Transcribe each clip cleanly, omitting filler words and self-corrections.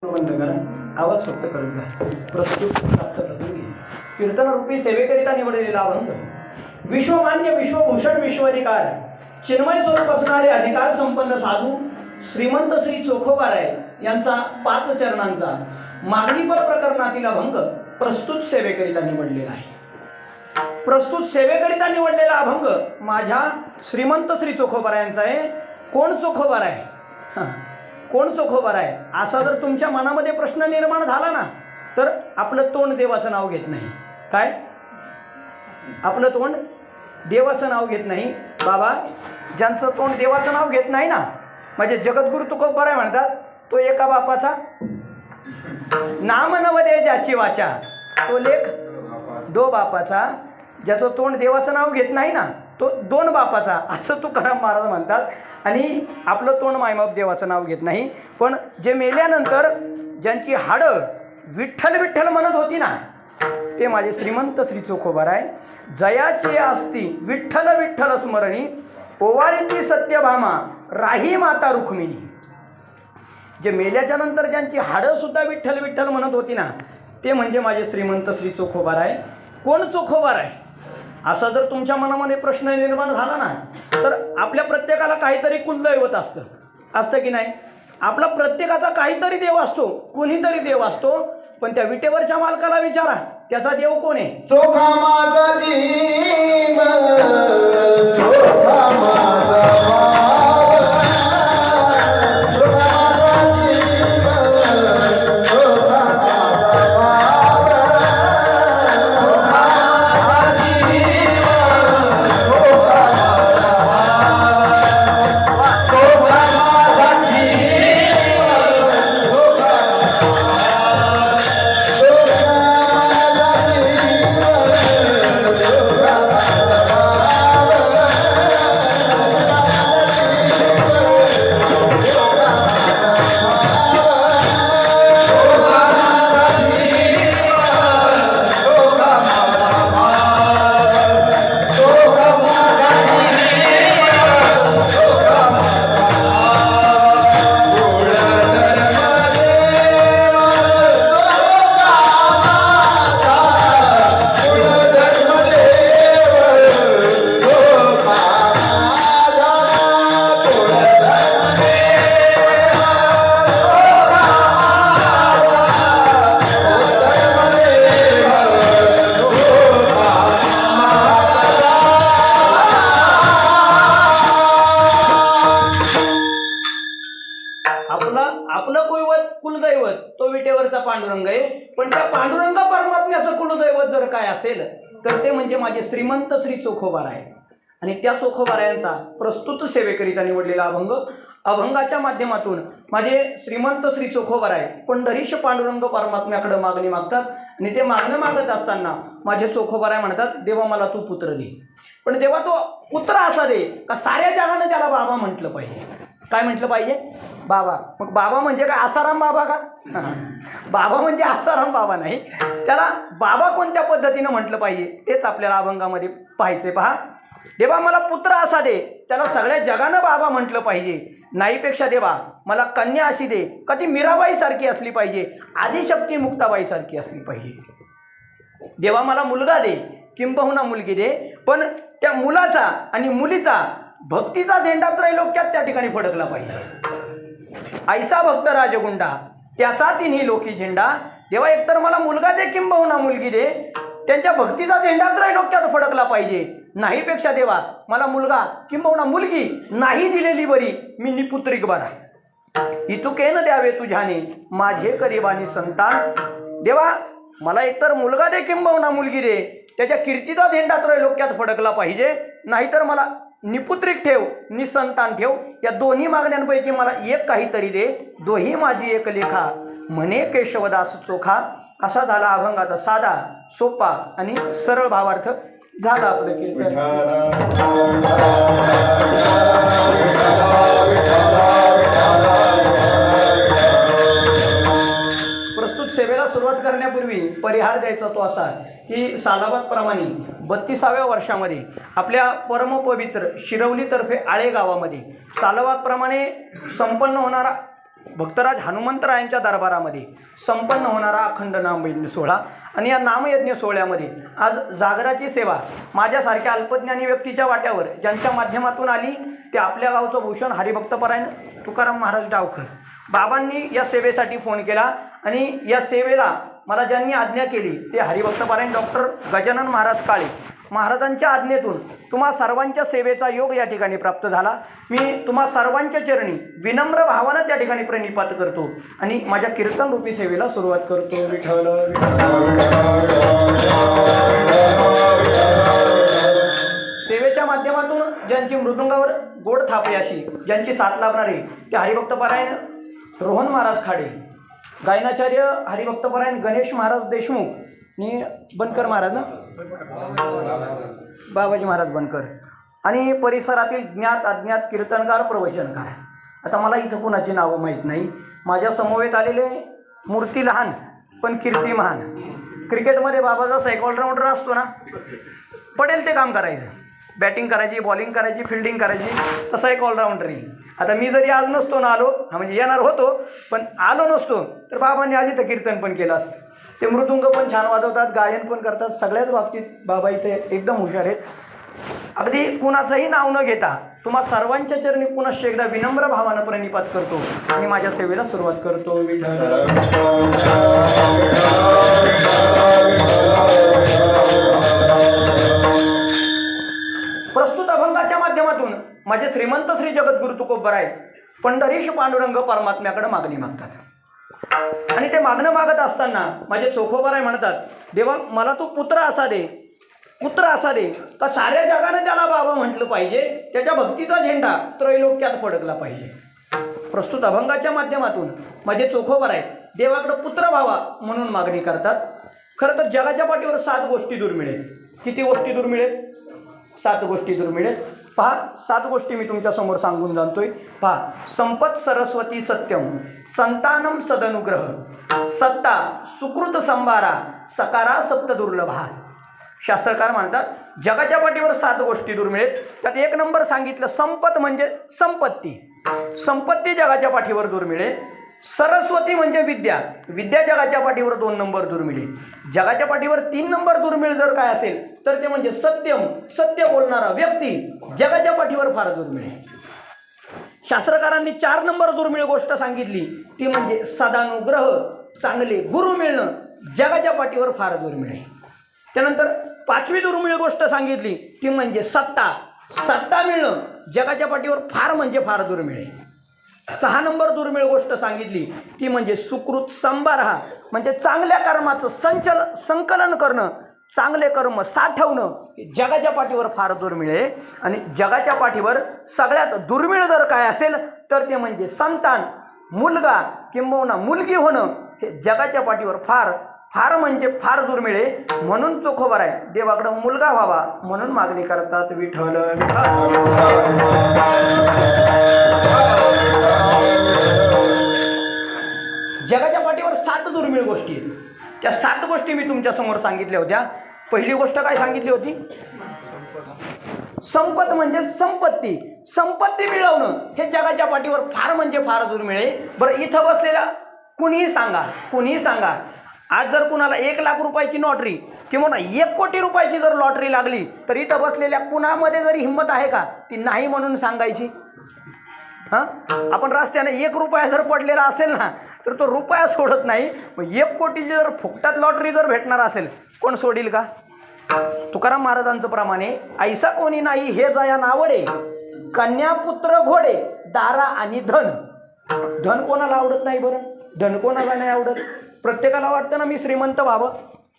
बंद करा, आवाज फक्त कळत नाही. प्रस्तुत प्राप्त प्रसंगी कीर्तन रूपी सेवेकरिता निवडलेला अभंग विश्वमान्य विश्वभूषण विश्वाधिकार चिन्मय स्वरूप असणारे अधिकार संपन्न साधू श्रीमंत श्री चोखोबाराय यांचा 5 चरणांचा मागणीपर प्रकरणातील अभंग प्रस्तुत सेवेकरिता निवडलेला आहे. प्रस्तुत सेवेकरिता निवडलेला अभंग माझ्या श्रीमंत श्री चोखोबारायांचा आहे. कोण चोखोबाराय? कोण चोखोबाराय असा जर तुमच्या मनामध्ये प्रश्न निर्माण झाला ना, तर आपलं तोंड देवाचं नाव घेत नाही. काय? आपलं तोंड देवाचं नाव घेत नाही. बाबा, ज्यांचं तोंड देवाचं नाव घेत नाही ना, म्हणजे जगद्गुरु तुकोबाराय म्हणतात, तो एका बापाचा नाम नवदे ज्याची वाचा, तो लेख 2 बापाचा. ज्याचं तोंड देवाचं नाव घेत नाही ना, तो 2 बापाचा, असं तुकाराम महाराज म्हणतात. आणि आपलं तोंड मायबाप देवाचं नाव घेत नाही. पण जे मेल्यानंतर ज्यांची हाडं विठ्ठल विठ्ठल म्हणत होती ना, ते माझे श्रीमंत श्री चोखोबाराय. जयाची असती विठ्ठल विठ्ठल स्मरणी, ओवाळीची सत्यभामा राही माता रुक्मिणी. जे मेल्याच्या नंतर ज्यांची हाडं सुद्धा विठ्ठल विठ्ठल म्हणत होती ना, ते म्हणजे माझे श्रीमंत श्री चोखोबाराय. कोण चोखोबाराय असा जर तुमच्या मनामध्ये प्रश्न निर्माण झाला ना, तर आपल्या प्रत्येकाला काहीतरी कुलदैवत असतं की नाही? आपला प्रत्येकाचा काहीतरी देव असतो, कोणीतरी देव असतो. पण त्या विटेवरच्या मालकाला विचारा, त्याचा देव कोण आहे? चोखा माझा जीव, चोखा माझा कुलदैवत तो विटेवरचा पांडुरंग आहे. पण त्या पांडुरंग परमात्म्याचं कुलदैवत जर काय असेल, तर ते म्हणजे माझे श्रीमंत श्री चोखोबाराय. आणि त्या चोखोबारायांचा प्रस्तुत सेवेकरिता निवडलेला अभंग, अभंगाच्या माध्यमातून माझे श्रीमंत श्री चोखोबाराय पंढरीश पांडुरंग परमात्म्याकडे मागणी मागतात. आणि ते मागणं मागत असताना माझे चोखोबाराय म्हणतात, देवा मला तू पुत्र दे. पण देवा तो पुत्र असा दे का साऱ्या जगाने त्याला बाबा म्हटलं पाहिजे. काय म्हटलं पाहिजे? बाबा. मग बाबा म्हणजे काय? आसाराम बाबा का? बाबा म्हणजे आसाराम बाबा नाही. त्याला बाबा कोणत्या पद्धतीनं म्हटलं पाहिजे तेच आपल्याला अभंगामध्ये पाहायचे. पहा, देवा मला पुत्र असा दे, त्याला सगळ्या जगानं बाबा म्हटलं पाहिजे. नाहीपेक्षा देवा मला कन्या अशी दे का ती मीराबाई सारखी असली पाहिजे, आदिशक्ती मुक्ताबाई सारखी असली पाहिजे. देवा मला मुलगा दे, किंबहुना मुलगी दे, पण त्या मुलाचा आणि मुलीचा भक्तीचा झेंडा त्रैलोक्यात त्या ठिकाणी फडकला पाहिजे. ऐसा भक्त राजगुंडा त्याचा तिन्ही लोकी झेंडा. देवा एकतर मला मुलगा दे, किंबहुना मुलगी दे, त्यांच्या भक्तीचा झेंडा त्रैलोक्यात फडकला पाहिजे. नाहीपेक्षा देवा मला मुलगा किंबहुना मुलगी नाही दिलेली बरी, मी निपुत्रिक बरा. इतुकेन द्यावे तुझ्याने माझे करीबानी संतान. देवा मला एकतर मुलगा दे, किंबहुना मुलगी दे, त्याच्या कीर्तीचा झेंडा त्रैलोक्यात फडकला पाहिजे. नाहीतर मला निपुत्रिक ठेव, निसंतान ठेव. या दोन्ही मागण्यांपैकी मला एक काहीतरी दे. दोही माझी एक लेखा म्हणे केशवदास चोखा. असा झाला अभंगाचा साधा, सोपा आणि सरळ भावार्थ. झालं आपलं कीर्तन. प्रस्तुत सेवेला सुरुवात करण्यापूर्वी परिहार द्यायचा तो असा की सालाबादप्रमाणे 32व्या वर्षामध्ये आपल्या परमपवित्र शिरवलीतर्फे आळे गावामध्ये सालाबादप्रमाणे संपन्न होणारा भक्तराज हनुमंतरायांच्या दरबारामध्ये संपन्न होणारा अखंड नामयज्ञ सोहळा. आणि या नामयज्ञ सोहळ्यामध्ये आज जागराची सेवा माझ्यासारख्या अल्पज्ञानी व्यक्तीच्या वाट्यावर ज्यांच्या माध्यमातून आली ते आपल्या गावचं भूषण हरिभक्तपरायण तुकाराम महाराज डावकर बाबांनी या सेवेसाठी फोन केला. आणि या सेवेला मला ज्यांनी आज्ञा केली ते हरिभक्तपरायण डॉक्टर गजानन महाराज काळे महाराजांच्या आज्ञेतून तुम्हा सर्वांच्या सेवेचा योग या ठिकाणी प्राप्त झाला. मी तुम्हा सर्वांच्या चरणी विनम्र भावानं त्या ठिकाणी प्रणिपात करतो आणि माझ्या कीर्तन रूपी सेवेला सुरुवात करतो. विठ्ठल सेवेच्या माध्यमातून ज्यांची मृदुंगावर गोड थापे अशी ज्यांची साथ लाभणारे ते हरिभक्तपरायण रोहन महाराज खाडे, गायनाचार्य हरिभक्तपरायण गणेश महाराज देशमुख आणि बनकर महाराज ना बाबाजी महाराज बनकर आणि परिसरातील ज्ञात अज्ञात कीर्तनकार प्रवचनकार. आता मला इथं कुणाची नावं माहीत नाही. माझ्या समवेत आलेले मूर्ती लहान पण कीर्ती महान. क्रिकेटमध्ये बाबाचा साईक ऑलराऊंडर असतो ना, पडेल ते काम करायचं, बॅटिंग करायची, बॉलिंग करायची, फिल्डिंग करायची, तसा एक ऑलराऊंडर येईल. आता मी जरी आज नसतो ना आलो, म्हणजे येणार होतो पण आलो नसतो तर बाबांनी आधी तर कीर्तन पण केलं असतं. ते मृदुंग पण छान वाजवतात, गायन पण करतात, सगळ्याच बाबतीत बाबा इथे एकदम हुशार आहेत. अगदी कुणाचंही नाव न घेता तुम्हा सर्वांच्या चरणी पुनश्च एकदा विनम्र भावानं प्रणिपात करतो आणि माझ्या सेवेला सुरुवात करतो. प्रस्तुत अभंगाच्या माध्यमातून माझे श्रीमंत श्री जगद्गुरु तुकोबराय पंढरीश पांडुरंग परमात्म्याकडे मागणी मागतात. आणि ते मागणं मागत असताना माझे चोखोबराय म्हणतात, देवा मला तू पुत्र असा दे, पुत्र असा दे का साऱ्या जगानं त्याला बाबा म्हटलं पाहिजे, त्याच्या भक्तीचा झेंडा त्रैलोक्यात फडकला पाहिजे. प्रस्तुत अभंगाच्या माध्यमातून माझे चोखोबराय देवाकडे पुत्र व्हावा म्हणून मागणी करतात. खरं तर जगाच्या पाठीवर 7 गोष्टी दुर्मिळ आहेत. किती गोष्टी दुर्मिळ आहेत? 7 गोष्टी दुर्मिळ आहेत. पहा, 7 गोष्टी मी तुमच्या समोर सांगून जाणतोय. पहा, संपत सरस्वती सत्यम, संतानम सदनुग्रह, सत्ता सुकृत संभारा, सकारा सप्त दुर्लभा. शास्त्रकार म्हणतात जगाच्या पाठीवर 7 गोष्टी दुर्मिळ आहेत. त्यात 1 नंबर सांगितलं संपत म्हणजे संपत्ती. संपत्ती जगाच्या पाठीवर दुर्मिळ आहे. सरस्वती म्हणजे विद्या, विद्या जगाच्या पाठीवर 2 नंबर दुर्मिळ आहे. जगाच्या पाठीवर 3 नंबर दुर्मिळ जर काय असेल तर ते म्हणजे सत्यम, सत्य बोलणारा व्यक्ती जगाच्या पाठीवर फार दुर्मिळ आहे. शास्त्रकारांनी 4 नंबर दुर्मिळ गोष्ट सांगितली ती म्हणजे सदानुग्रह, चांगले गुरु मिळणं जगाच्या पाठीवर फार दुर्मिळ आहे. त्यानंतर 5वी दुर्मिळ गोष्ट सांगितली ती म्हणजे सत्ता, सत्ता मिळणं जगाच्या पाठीवर फार म्हणजे फार दुर्मिळ आहे. 6 नंबर दुर्मिळ गोष्ट सांगितली ती म्हणजे सुकृत संभारा, म्हणजे चांगल्या कर्माचं संकलन करणं, चांगले कर्म साठवणं जगाच्या पाठीवर फार दुर्मिळ आहे. आणि जगाच्या पाठीवर सगळ्यात दुर्मिळ जर काय असेल तर ते म्हणजे संतान, मुलगा किंबहुना मुलगी होणं हे जगाच्या पाठीवर फार फार म्हणजे फार दुर्मिळ आहे. म्हणून चोखोबराय देवाकडं मुलगा व्हावा म्हणून मागणी करतात. विठ्ठल जगाच्या पाठीवर 7 दुर्मिळ गोष्टी आहेत. त्या 7 गोष्टी मी तुमच्या समोर सांगितल्या होत्या. पहिली गोष्ट काय सांगितली होती? संपत म्हणजे संपत्ती, संपत्ती मिळवणं हे जगाच्या पाठीवर फार म्हणजे फार दुर्मिळ आहे. बरं, इथं बसलेला कुणीही सांगा, कुणीही सांगा, आज जर कुणाला 1 लाख रुपयाची लॉटरी किंवा 1 कोटी रुपयाची जर लॉटरी लागली तर इथं बसलेल्या कुणामध्ये जरी हिंमत आहे का ती नाही म्हणून सांगायची? हां, आपण रस्त्याने 1 रुपया जर पडलेला असेल ना तर तो रुपया सोडत नाही. मग 1 कोटीची जर फुकटात लॉटरी जर भेटणार असेल कोण सोडील का? तुकाराम महाराजांचं प्रमाणे ऐसा कोणी नाही हे जया नावडे, कन्या पुत्र घोडे दारा आणि धन. धन कोणाला आवडत नाही? बरं, धन कोणाला नाही आवडत? प्रत्येकाला वाटतं ना मी श्रीमंत व्हावं,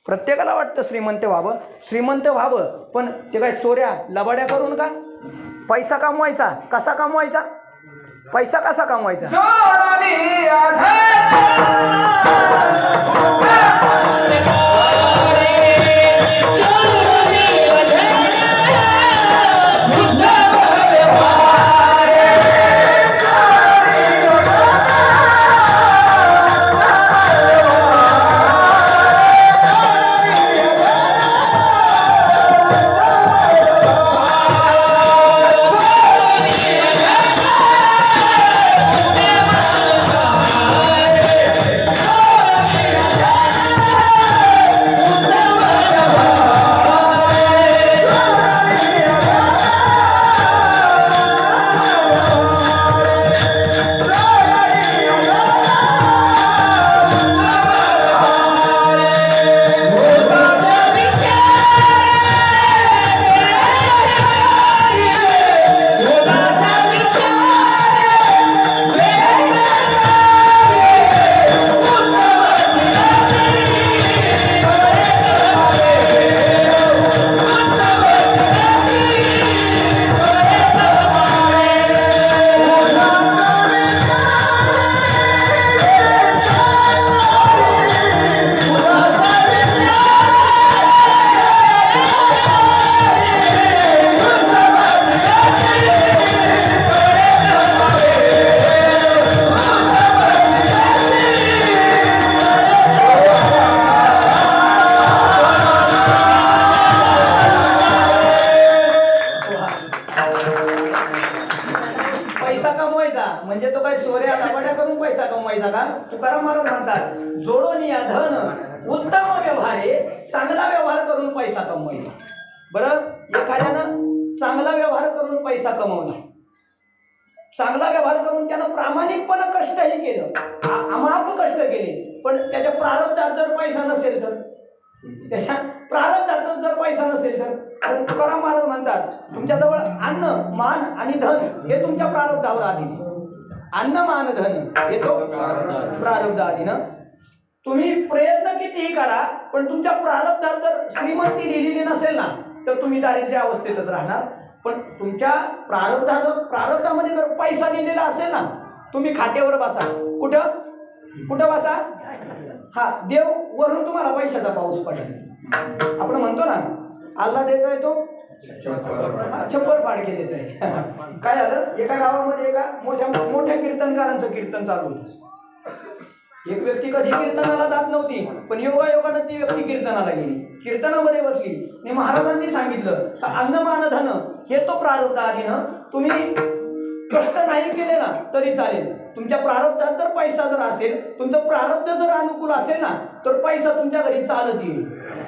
प्रत्येकाला वाटतं श्रीमंत व्हावं, श्रीमंत व्हावं. पण ते काय चोऱ्या लबाड्या करून का? पैसा कमवायचा. कसा कमवायचा? पैसा कसा कमवायचा? महाराज म्हणतात, जोडून या धन उत्तम व्यवहारे, चांगला व्यवहार करून पैसा कमवायचा. बरं, एखाद्यानं चांगला व्यवहार करून पैसा कमवला, चांगला व्यवहार करून त्यानं प्रामाणिकपणे कष्टही केलं, अमाप कष्ट केले, पण त्याच्या प्रारब्धात जर पैसा नसेल तर, त्याच्या प्रारब्धात जर पैसा नसेल तर तुकाराम महाराज म्हणतात, तुमच्याजवळ अन्न मान आणि धन हे तुमच्या प्रारब्धावर अधीन. अन्न मान धन हे तो प्रारब्ध अधीन. तुम्ही प्रयत्न कितीही करा, पण तुमच्या प्रारब्धात जर श्रीमंती लिहिलेली नसेल ना, तर तुम्ही दारिद्र्य अवस्थेतच राहणार. पण तुमच्या प्रारब्धामध्ये जर पैसा लिहिलेला असेल ना, तुम्ही खाटेवर बसा. कुठं कुठं बसा? हा, देव वरून तुम्हाला पैशाचा पाऊस पडेल. आपण म्हणतो ना, अल्ला देतोय तो छप्पर फाडके देत आहे. काय झालं, एका गावामध्ये एका मोठ्या कीर्तनकारांचं कीर्तन चालू होतं. एक व्यक्ती कधी कीर्तनाला जात नव्हती, पण योगायोगानं ती व्यक्ती कीर्तनाला गेली, कीर्तनामध्ये बसली आणि महाराजांनी सांगितलं, अन्नमान धन हे तो प्रारब्ध अधीन. तुम्ही कष्ट नाही केले ना तरी चालेल, तुमच्या प्रारब्धात जर पैसा जर असेल, तुमचं प्रारब्ध जर अनुकूल असेल ना, तर पैसा तुमच्या घरी चालत येईल.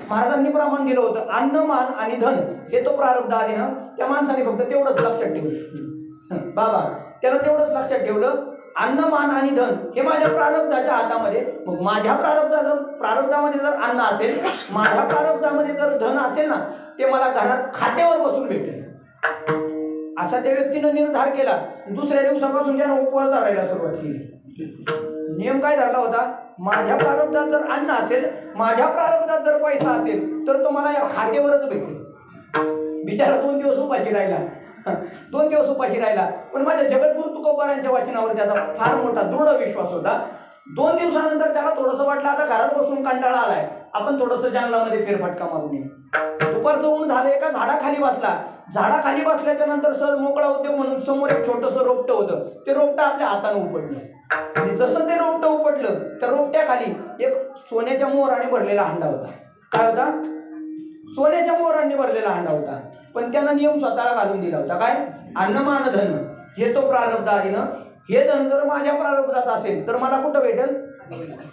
महाराजांनी प्रमाण दिलं होतं, अन्न मान आणि धन हे तो प्रारब्ध अधीन. त्या माणसाने फक्त तेवढंच लक्षात ठेवलं. बाबा त्याला तेवढंच लक्षात ठेवलं, अन्न मान आणि धन हे माझ्या प्रारब्धाच्या हातामध्ये. मग माझ्या प्रारब्धामध्ये जर अन्न असेल, माझ्या प्रारब्धामध्ये जर धन असेल ना, ते मला घरात खाटेवर बसून भेटेल. असा त्या व्यक्तीनं निर्धार केला. दुसऱ्या दिवसापासून त्यानं उपवास धरायला सुरुवात केली. नियम काय धरला होता, माझ्या प्रारब्धात जर अन्न असेल, माझ्या प्रारब्धात जर पैसा असेल, तर तो मला या खाटेवरच भेटेल. बिचारा 2 दिवस उपाशी राहिला, 2 दिवस उपाशी राहिला. पण माझ्या जगद्गुरु तुकोबारायांच्या वाचनावर त्याचा फार मोठा दृढ विश्वास होता. 2 दिवसानंतर त्याला थोडंसं वाटलं, आता घरात बसून कंटाळा आलाय, आपण थोडंसं जंगलामध्ये फेरफटका मारून येऊ. दुपारचं ऊन झालं, एका झाडाखाली बसला. झाडाखाली बसल्याच्या नंतर सहज मोकळा उद्योग म्हणून समोर एक छोटंसं रोपटं होतं. ते रोपटं आपल्या हातानं उपटलं, आणि जसं ते रोपटं उपटलं, त्या रोपट्याखाली एक सोन्याच्या मोहराने भरलेला हांडा होता. काय होता? सोन्याच्या मोहरांनी भरलेला हांडा होता. पण त्यानं नियम स्वतःला घालून दिला होता, काय? अन्नमान धन हे तो प्रारब्ध अधीन. हे धन जर माझ्या प्रारब्धात असेल, तर मला कुठं भेटेल?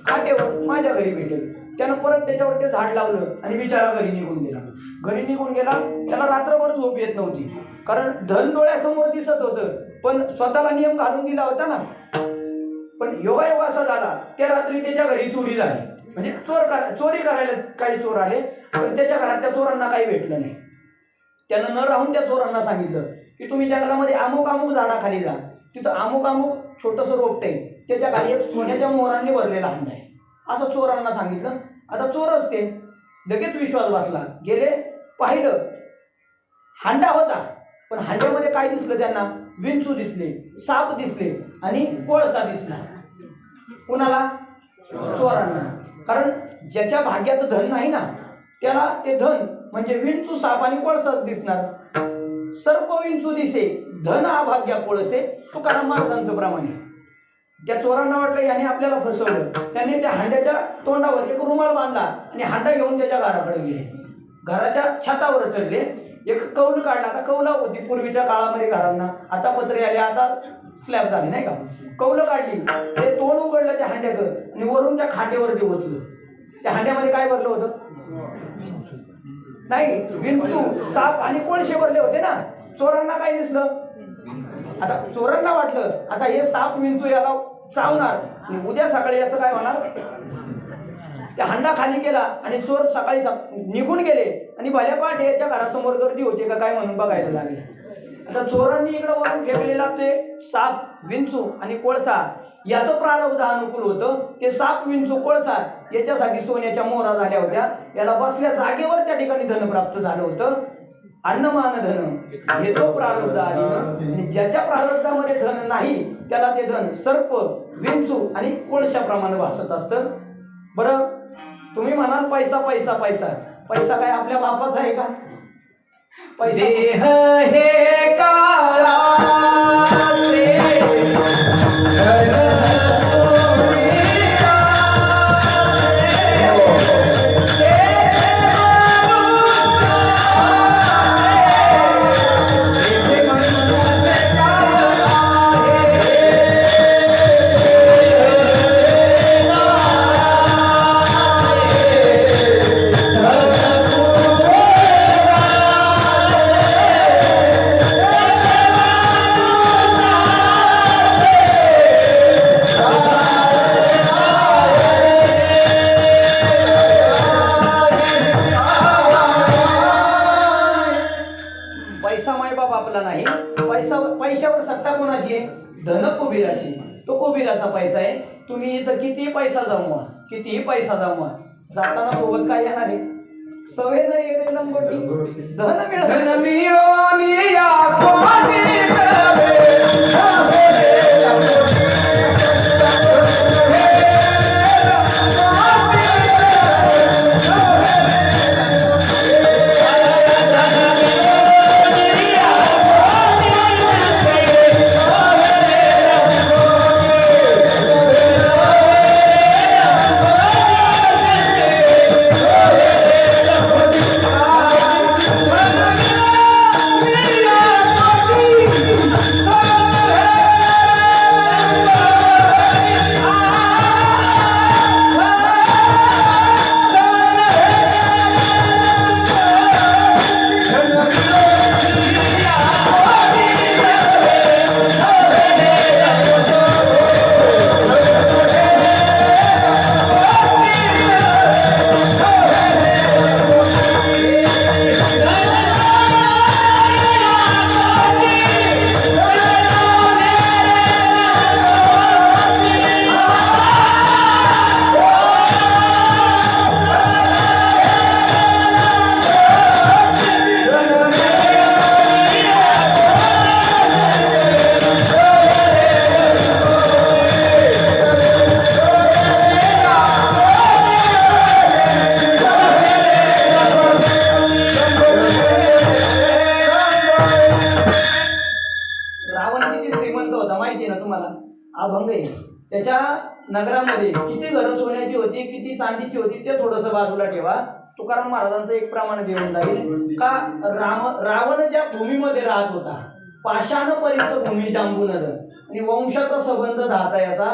खाटेवर, माझ्या घरी भेटेल. त्यानं परत त्याच्यावर ते झाड लावलं आणि बिचारा घरी निघून गेला. घरी निघून गेला, त्याला रात्रभर झोप येत नव्हती, कारण धन डोळ्यासमोर दिसत होतं, पण स्वतःला नियम घालून दिला होता ना. पण योगायोग असा झाला, त्या रात्री त्याच्या घरी चोरी झाली. म्हणजे चोरी करायला काही चोर आले, पण त्याच्या घरात त्या चोरांना काही भेटलं नाही. त्यानं न राहून त्या चोरांना सांगितलं की तुम्ही जंगलामध्ये अमुक झाडाखाली जा, तिथं अमुक छोटंसं रोपटं आहे, त्याच्या खाली एक सोन्याच्या मोहरांनी भरलेला हांडा आहे, असं चोरांना सांगितलं. आता चोरच ते लगेच विश्वास बसला. गेले, पाहिलं, हांडा होता, पण हांड्यामध्ये काय दिसलं त्यांना? विंचू दिसले, साप दिसले आणि कोळसा दिसला. कुणाला? चोरांना. कारण ज्याच्या भाग्यात धन नाही ना, त्याला ते धन म्हणजे विंचू, साप आणि कोळसाच दिसणार. सर्प विंचू दिसे, धन अभाग्या कोळसे, तुकाराम महाराजांचं प्रमाण आहे. त्या चोरांना वाटलं याने आपल्याला फसवलं. त्यांनी त्या हांड्याच्या तोंडावर एक रुमाल बांधला आणि हांडा घेऊन त्याच्या घराकडे गेले. घराच्या छतावर चढले, एक कौल काढला. आता कौला होती पूर्वीच्या काळामध्ये घरांना, आता पत्रे आले, आता स्लॅब झाले नाही का. कौलं काढली, ते तोंड उघडलं त्या हांड्याचं आणि वरून त्या खांड्यावरती ओतलं. त्या हांड्यामध्ये काय भरलं होतं? नाही, विंचू, साप आणि कोळसे भरले होते ना. चोरांना काय दिसलं? आता चोरांना वाटलं आता हे साप विंचू याला चावणार आणि उद्या सकाळी याचं काय होणार. त्या हांडा खाली केला आणि चोर सकाळी निघून गेले आणि भल्या पहाटे याच्या घरासमोर गर्दी होती का काय म्हणून बघायला लागले. आता चोरांनी इकडं वरून फेकलेला ते साप, विंचू आणि कोळसा याचं प्रारब्ध अनुकूल होतं. ते साप, विंचू, कोळसा याच्यासाठी सोन्याच्या मोहरा झाल्या होत्या. याला बसल्या जागेवर त्या ठिकाणी धन प्राप्त झालं होतं. अन्नमान धन हे तो प्रारब्ध अधीन. ज्याच्या प्रारब्धामध्ये धन नाही, त्याला ते धन सर्प, विंचू आणि कोळशाप्रमाणे भासत असतं. बरं, तुम्ही म्हणाल पैसा पैसा पैसा, पैसा काय आपल्या बापाचा आहे का? पैसा देह हे काळा पैशाचा पैसा आहे. तुम्ही इथं कितीही पैसा जमवा, कितीही पैसा जमवा, जाताना सोबत काय येणार आहे? सवय नाही रे लंगोटी, धन मिळत अभंग आहे. त्याच्या नगरामध्ये किती घरं सोन्याची होती, किती चांदीची होती ते थोडंसं बाजूला ठेवा. तुकाराम महाराजांचं एक प्रमाण देऊन जाईल का रावण ज्या भूमीमध्ये राहत होता, पाषाण परिस भूमी जांबूनद, आणि वंशाचा संबंध धाता याचा.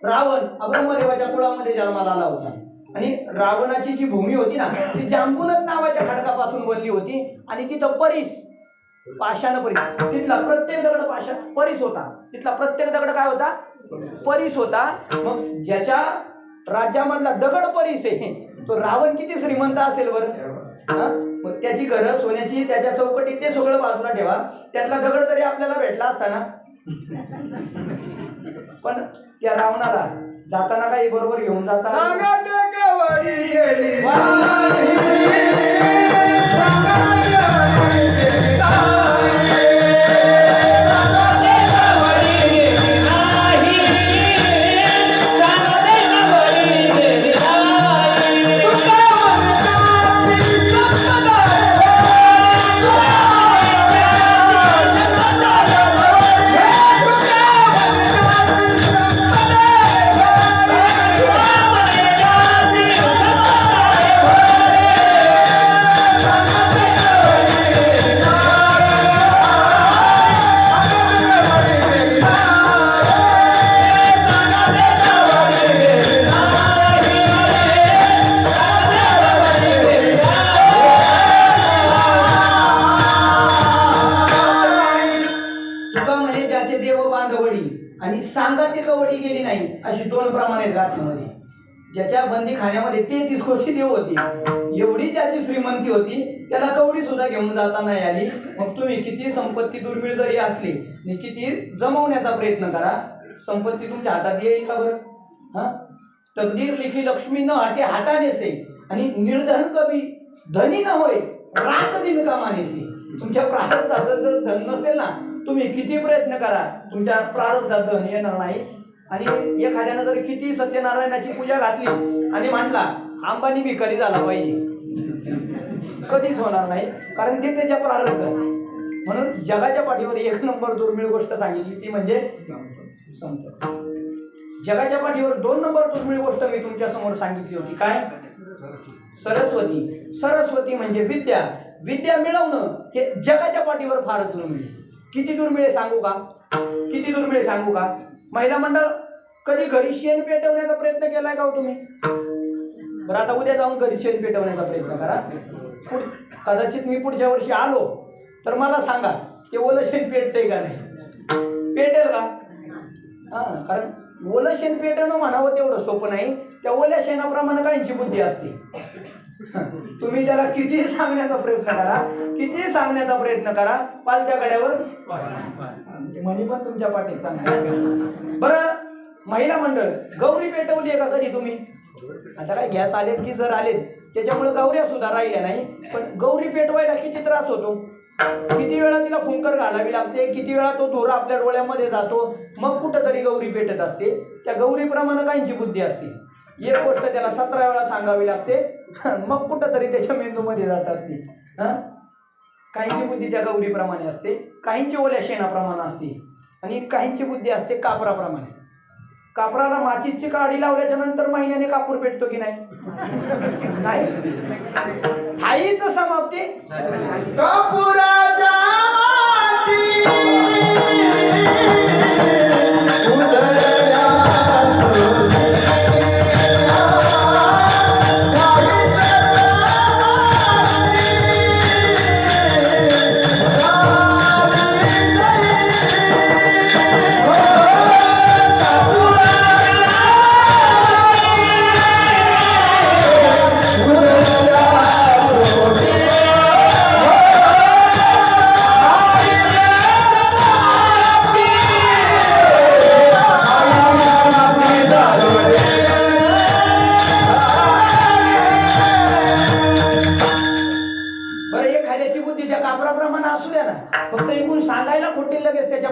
रावण अब्रह्मदेवाच्या कुळामध्ये जन्माला आला होता, आणि रावणाची जी भूमी होती ना ती जांबूनद नावाच्या खडकापासून बनली होती, आणि तिथं परिस पाषाण परिस, तिथला प्रत्येक दगड पाषाण परिस होता. तिथला प्रत्येक दगड काय होता? परिस होता. मग ज्याच्या राज्यामधला दगड परिस आहे तो रावण किती श्रीमंत असेल बरं. मग त्याची घरं सोन्याची, त्याच्या चौकटी, ते सगळं बाजूला ठेवा. त्यातला दगड तरी आपल्याला भेटला असता ना. पण त्या रावणाला जाताना काही बरोबर घेऊन जाता आणि सांगाती कवडी गेली नाही, अशी दोन प्रमाणे गाथेमध्ये. ज्याच्या बंदी खाण्यामध्ये 33 कोटी देव होती, एवढी त्याची श्रीमंती होती, त्याला कवडी सुद्धा घेऊन जाता नाही आली. मग तुम्ही किती संपत्ती दुर्मिळ जरी असली आणि किती जमवण्याचा प्रयत्न करा, संपत्ती तुमच्या हातात येईल का बरं? हा, तकदीर लिखी लक्ष्मी न हाटे हाटानेसे, आणि निर्धन कवी धनी न होय रात दिन कामानेसे. तुमच्या प्रारब्धात जर धन नसेल ना, तुम्ही किती प्रयत्न करा तुमच्या प्रारब्धात धन येणार नाही. आणि एखाद्यानं जर किती सत्यनारायणाची पूजा घातली आणि म्हटला अंबानी भिकारी झाला पाहिजे, कधीच होणार नाही, कारण ते त्याच्या प्रारब्धात. म्हणून जगाच्या पाठीवर एक नंबर दुर्मिळ गोष्ट सांगितली ती म्हणजे संपत्ती. जगाच्या पाठीवर 2 नंबर दुर्मिळ गोष्ट मी तुमच्या समोर सांगितली होती. काय? सरस्वती. सरस्वती म्हणजे विद्या. विद्या मिळवणं हे जगाच्या पाठीवर फारच दुर्मिळ. किती दुर्मिळ सांगू का? किती दुर्मिळ सांगू का? महिला मंडळ कधी घरी शेण पेटवण्याचा प्रयत्न केलाय का हो तुम्ही? बरं, आता उद्या जाऊन घरी शेण पेटवण्याचा प्रयत्न करा. कदाचित मी पुढच्या वर्षी आलो तर मला सांगा ते ओलं शेण पेटतंय का नाही? पेटेल का? हां, कारण ओलं शेण पेटवणं म्हणावं तेवढं सोपं नाही. त्या ओल्या शेणाप्रमाणे काहींची बुद्धी असते. तुम्ही त्याला किती सांगण्याचा प्रयत्न करा, किती सांगण्याचा प्रयत्न करा, पालत्या गड्यावर म्हणी पण तुमच्या पाठीत सांगा. बरं, महिला मंडळ गौरी पेटवली आहे का कधी तुम्ही? आता काय गॅस आलेत की जर आलेत त्याच्यामुळे गौऱ्या सुद्धा राहिल्या नाही, पण गौरी पेटवायला किती त्रास होतो, किती वेळा तिला फुंकर घालावी लागते, किती वेळा तो धुरा आपल्या डोळ्यामध्ये जातो, मग कुठंतरी गौरी पेटत असते. त्या गौरीप्रमाणे काहींची बुद्धी असते, एक गोष्ट त्याला 17 वेळा सांगावी लागते, मग कुठंतरी त्याच्या मेंदूमध्ये जात असते. काहींची बुद्धी त्या गौरीप्रमाणे असते, काहींची ओल्या शेणाप्रमाणे असते, आणि काहींची बुद्धी असते कापराप्रमाणे. कापराला माचीची काडी लावल्याच्या नंतर महिन्याने कापूर पेटतो की नाही? नाही. आईच समाप्ती कापुराच्या माती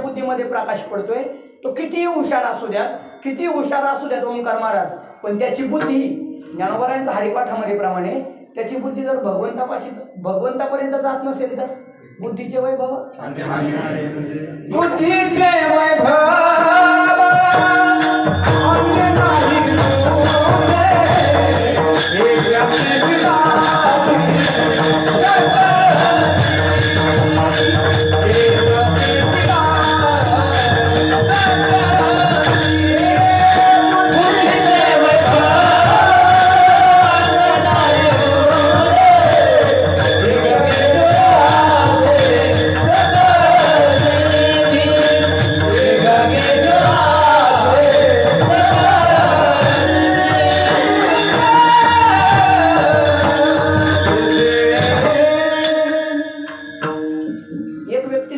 उधळल्या प्रकाश पडतोय. तो किती हुशार असू द्या, किती हुशार असू द्यात ओंकार महाराज, पण त्याची बुद्धी ज्ञानोबारायांच्या हरिपाठामध्ये प्रमाणे त्याची बुद्धी जर भगवंतापर्यंत जात नसेल तर बुद्धीचे वैभव बुद्धीचे वैभव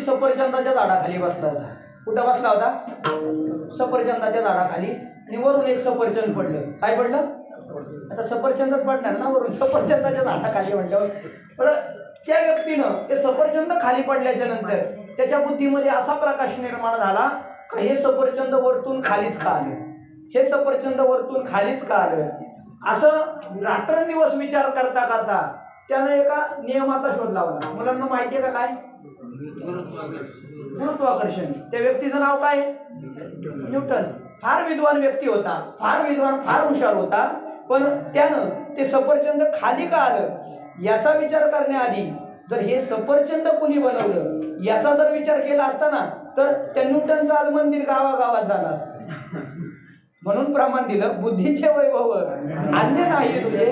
सफरचंदाच्या झाडाखाली बसला होता. कुठं बसला होता? सफरचंदाच्या झाडाखाली. आणि वरून एक सफरचंद पडलं. काय पडलं? आता सफरचंदच पडणार ना वरून, सफरचंदाच्या झाडाखाली म्हटल्यावर. पण त्या व्यक्तीनं ते सफरचंद खाली पडल्याच्या नंतर त्याच्या बुद्धीमध्ये असा प्रकाश निर्माण झाला का हे सफरचंद वरतून खालीच का आलं, हे सफरचंद वरतून खालीच का आलं, असं रात्रंदिवस विचार करता करता त्यानं एका नियमाचा शोध लावला. मुलांना माहिती आहे का काय? गुरुत्वाकर्षण. त्या व्यक्तीचं नाव काय? न्यूटन. फार विद्वान व्यक्ती होता, फार विद्वान, फार हुशार होता, पण त्यानं ते सफरचंद खाली का आलं याचा विचार करण्याआधी जर हे सफरचंद कुणी बनवलं याचा जर विचार केला असता ना तर त्या न्यूटनचं आज मंदिर गावागावात झालं असतं. म्हणून प्रमाण दिलं बुद्धीचे वैभव अन्य नाही तुझे.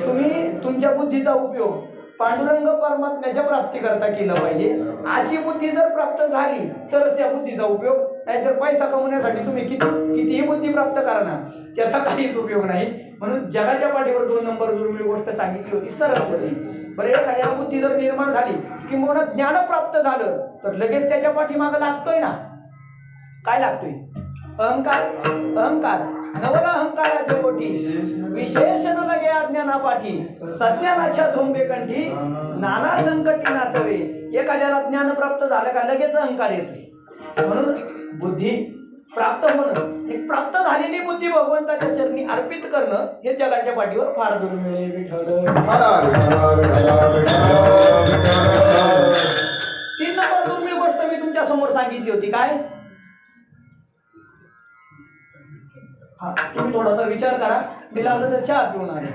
तुम्ही तुमच्या बुद्धीचा उपयोग पांडुरंग परमात्म्याच्या प्राप्तीकरता केलं पाहिजे. अशी बुद्धी जर प्राप्त झाली तरच या बुद्धीचा उपयोग, नाहीतर पैसा कमवण्यासाठी तुम्ही कितीही बुद्धी प्राप्त करणार त्याचा काहीच उपयोग नाही. म्हणून जगाच्या पाठीवर 2 नंबर दुर्मिळ गोष्ट सांगितली होती, सरस्वती. बरं, एखाद्या बुद्धी जर निर्माण झाली किंवा ज्ञान प्राप्त झालं तर लगेच त्याच्या पाठीमागं लागतोय ना. काय लागतोय? अहंकार. अहंकार नवल अहंकाराचे पोटी विशेष न लगे अज्ञानापाठी सज्ञानाच्या झोंबे कंठी नाना संकटी नाचवे. एखाद्याला ज्ञान प्राप्त झालं का लगेच अहंकार येतो. म्हणून बुद्धी प्राप्त होणं आणि प्राप्त झालेली बुद्धी भगवंताच्या चरणी अर्पित करणं हे जगाच्या पाठीवर फार दुर्मिळ आहे. विठ्ठल 3 नंबर दुर्मिळ गोष्ट मी तुमच्या समोर सांगितली होती. काय? तुम्ही थोडासा विचार करा, मी लागलं तर चहा पिऊन आले.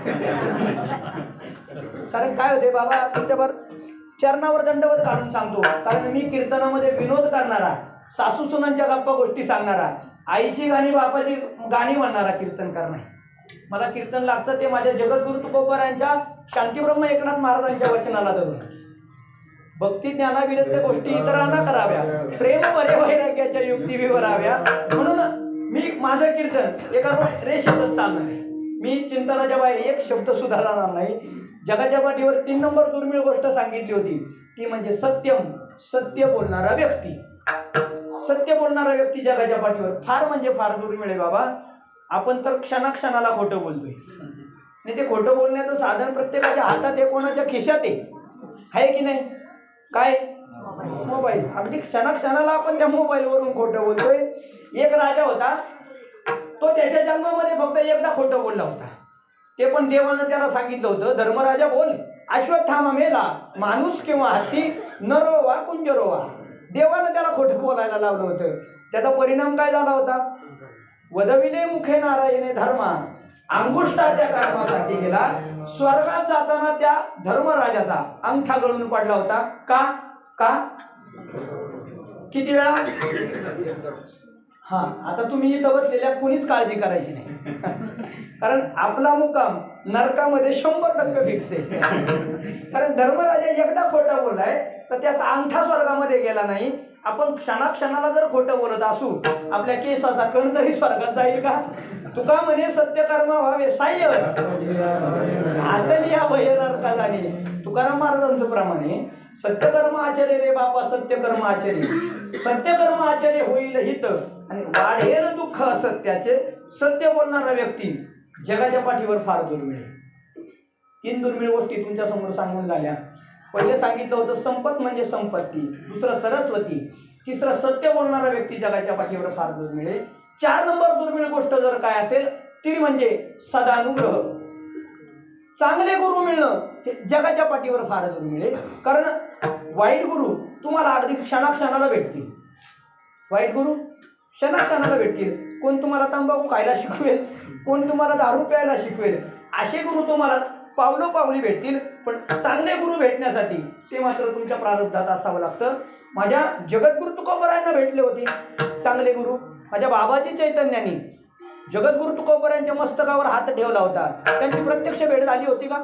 कारण काय होते बाबा, तुमच्यावर चरणावर दंडवत घालून सांगतो. कारण मी कीर्तनामध्ये विनोद करणारा, सासू सुनांच्या गप्पा गोष्टी सांगणारा, आईची गाणी बापाची गाणी म्हणणारा कीर्तन करणार. मला कीर्तन लागतं ते माझ्या जगद्गुरु तुकोबारायांच्या शांतीब्रह्म एकनाथ महाराजांच्या वचनाला धरून. भक्ती ज्ञानाविरुद्ध गोष्टी इतरांना कराव्या, प्रेम बरे वैराग्याच्या युक्ती विवराव्या. म्हणून मी माझं कीर्तन एका रेषेतच चालणार आहे. मी चिंतनाच्या बाहेर एक शब्द सुद्धा जाणार नाही. जगाच्या पाठीवर 3 नंबर दुर्मिळ गोष्ट सांगितली होती ती म्हणजे सत्यम, सत्य बोलणारा व्यक्ती. सत्य बोलणारा व्यक्ती जगाच्या पाठीवर फार म्हणजे फार दुर्मिळ आहे बाबा. आपण तर क्षणाक्षणाला खोटं बोलतोय आणि ते खोटं बोलण्याचं साधन प्रत्येकाच्या हातात आहे, कोणाच्या खिशात आहे की नाही? काय? मोबाईल. अगदी क्षणाक्षणाला आपण त्या मोबाईलवरून खोटं बोलतोय. एक राजा होता, तो त्याच्या जन्मामध्ये फक्त एकदा खोटं बोलला होता. ते पण देवानं त्याला सांगितलं होतं, धर्मराजा बोल, अश्वत्थामा मेला, माणूस किंवा हत्ती, नरो वा कुंजरो वा. देवानं त्याला खोटं बोलायला लावलं होतं. त्याचा परिणाम काय झाला होता? वदविले मुखे नारायणे धर्मा, अंगुष्टा त्या कर्मासाठी गेला. स्वर्गात जाताना त्या धर्मराजाचा अंगठा गळून पडला होता. का? का? किती वेळा? हा, आता तुम्ही इथं बसलेल्या कोणीच काळजी करायची नाही. कारण आपला मुक्काम नरकामध्ये 100% फिक्स आहे. कारण धर्मराजा एकदा खोटा बोललाय तर त्याचा अंगठा स्वर्गामध्ये गेला नाही. आपण क्षणाक्षणाला जर खोटं बोलत असू, आपल्या केसाचा कण तरी स्वर्गात जाईल का? तुका म्हणे सत्यकर्म व्हावे साह्य, घातली या भय नरका जाणे. तुकाराम महाराजांचं प्रमाणे सत्यकर्म आचर्य रे बापा, सत्यकर्म आचर्य, सत्यकर्म आचर्य होईल हित आणि वाढेल दुःख असत्याचे. सत्य बोलणारा व्यक्ती जगाच्या पाठीवर फार दुर्मिळ आहे. 3 दुर्मिळ गोष्टी तुमच्या समोर सांगून झाल्या. पहिले सांगितलं होतं संपत म्हणजे संपत्ती, दुसरं सरस्वती, तिसरं सत्य बोलणारा व्यक्ती जगाच्या पाठीवर फार दुर्मिळ आहे. 4 नंबर दुर्मिळ गोष्ट जर काय असेल ती म्हणजे सदानुग्रह. चांगले गुरु मिळणं हे जगाच्या पाठीवर फार दुर्मिळ आहे. कारण वाईट गुरु तुम्हाला अगदी क्षणाक्षणाला भेटतील. वाईट गुरु क्षणाक्षणाला भेटतील. कोण तुम्हाला तंबाखू खायला शिकवेल, कोण तुम्हाला दारू प्यायला शिकवेल, असे गुरु तुम्हाला पावलोपावली भेटतील. पण चांगले गुरु भेटण्यासाठी ते मात्र तुमच्या प्रारब्धात असावं लागतं. माझ्या जगद्गुरु तुकोबरायांना भेटले होते चांगले गुरु. माझ्या बाबाजी चैतन्यानी जगद्गुरु तुकोबरायांच्या मस्तकावर हात ठेवला होता. त्यांची प्रत्यक्ष भेट झाली होती का?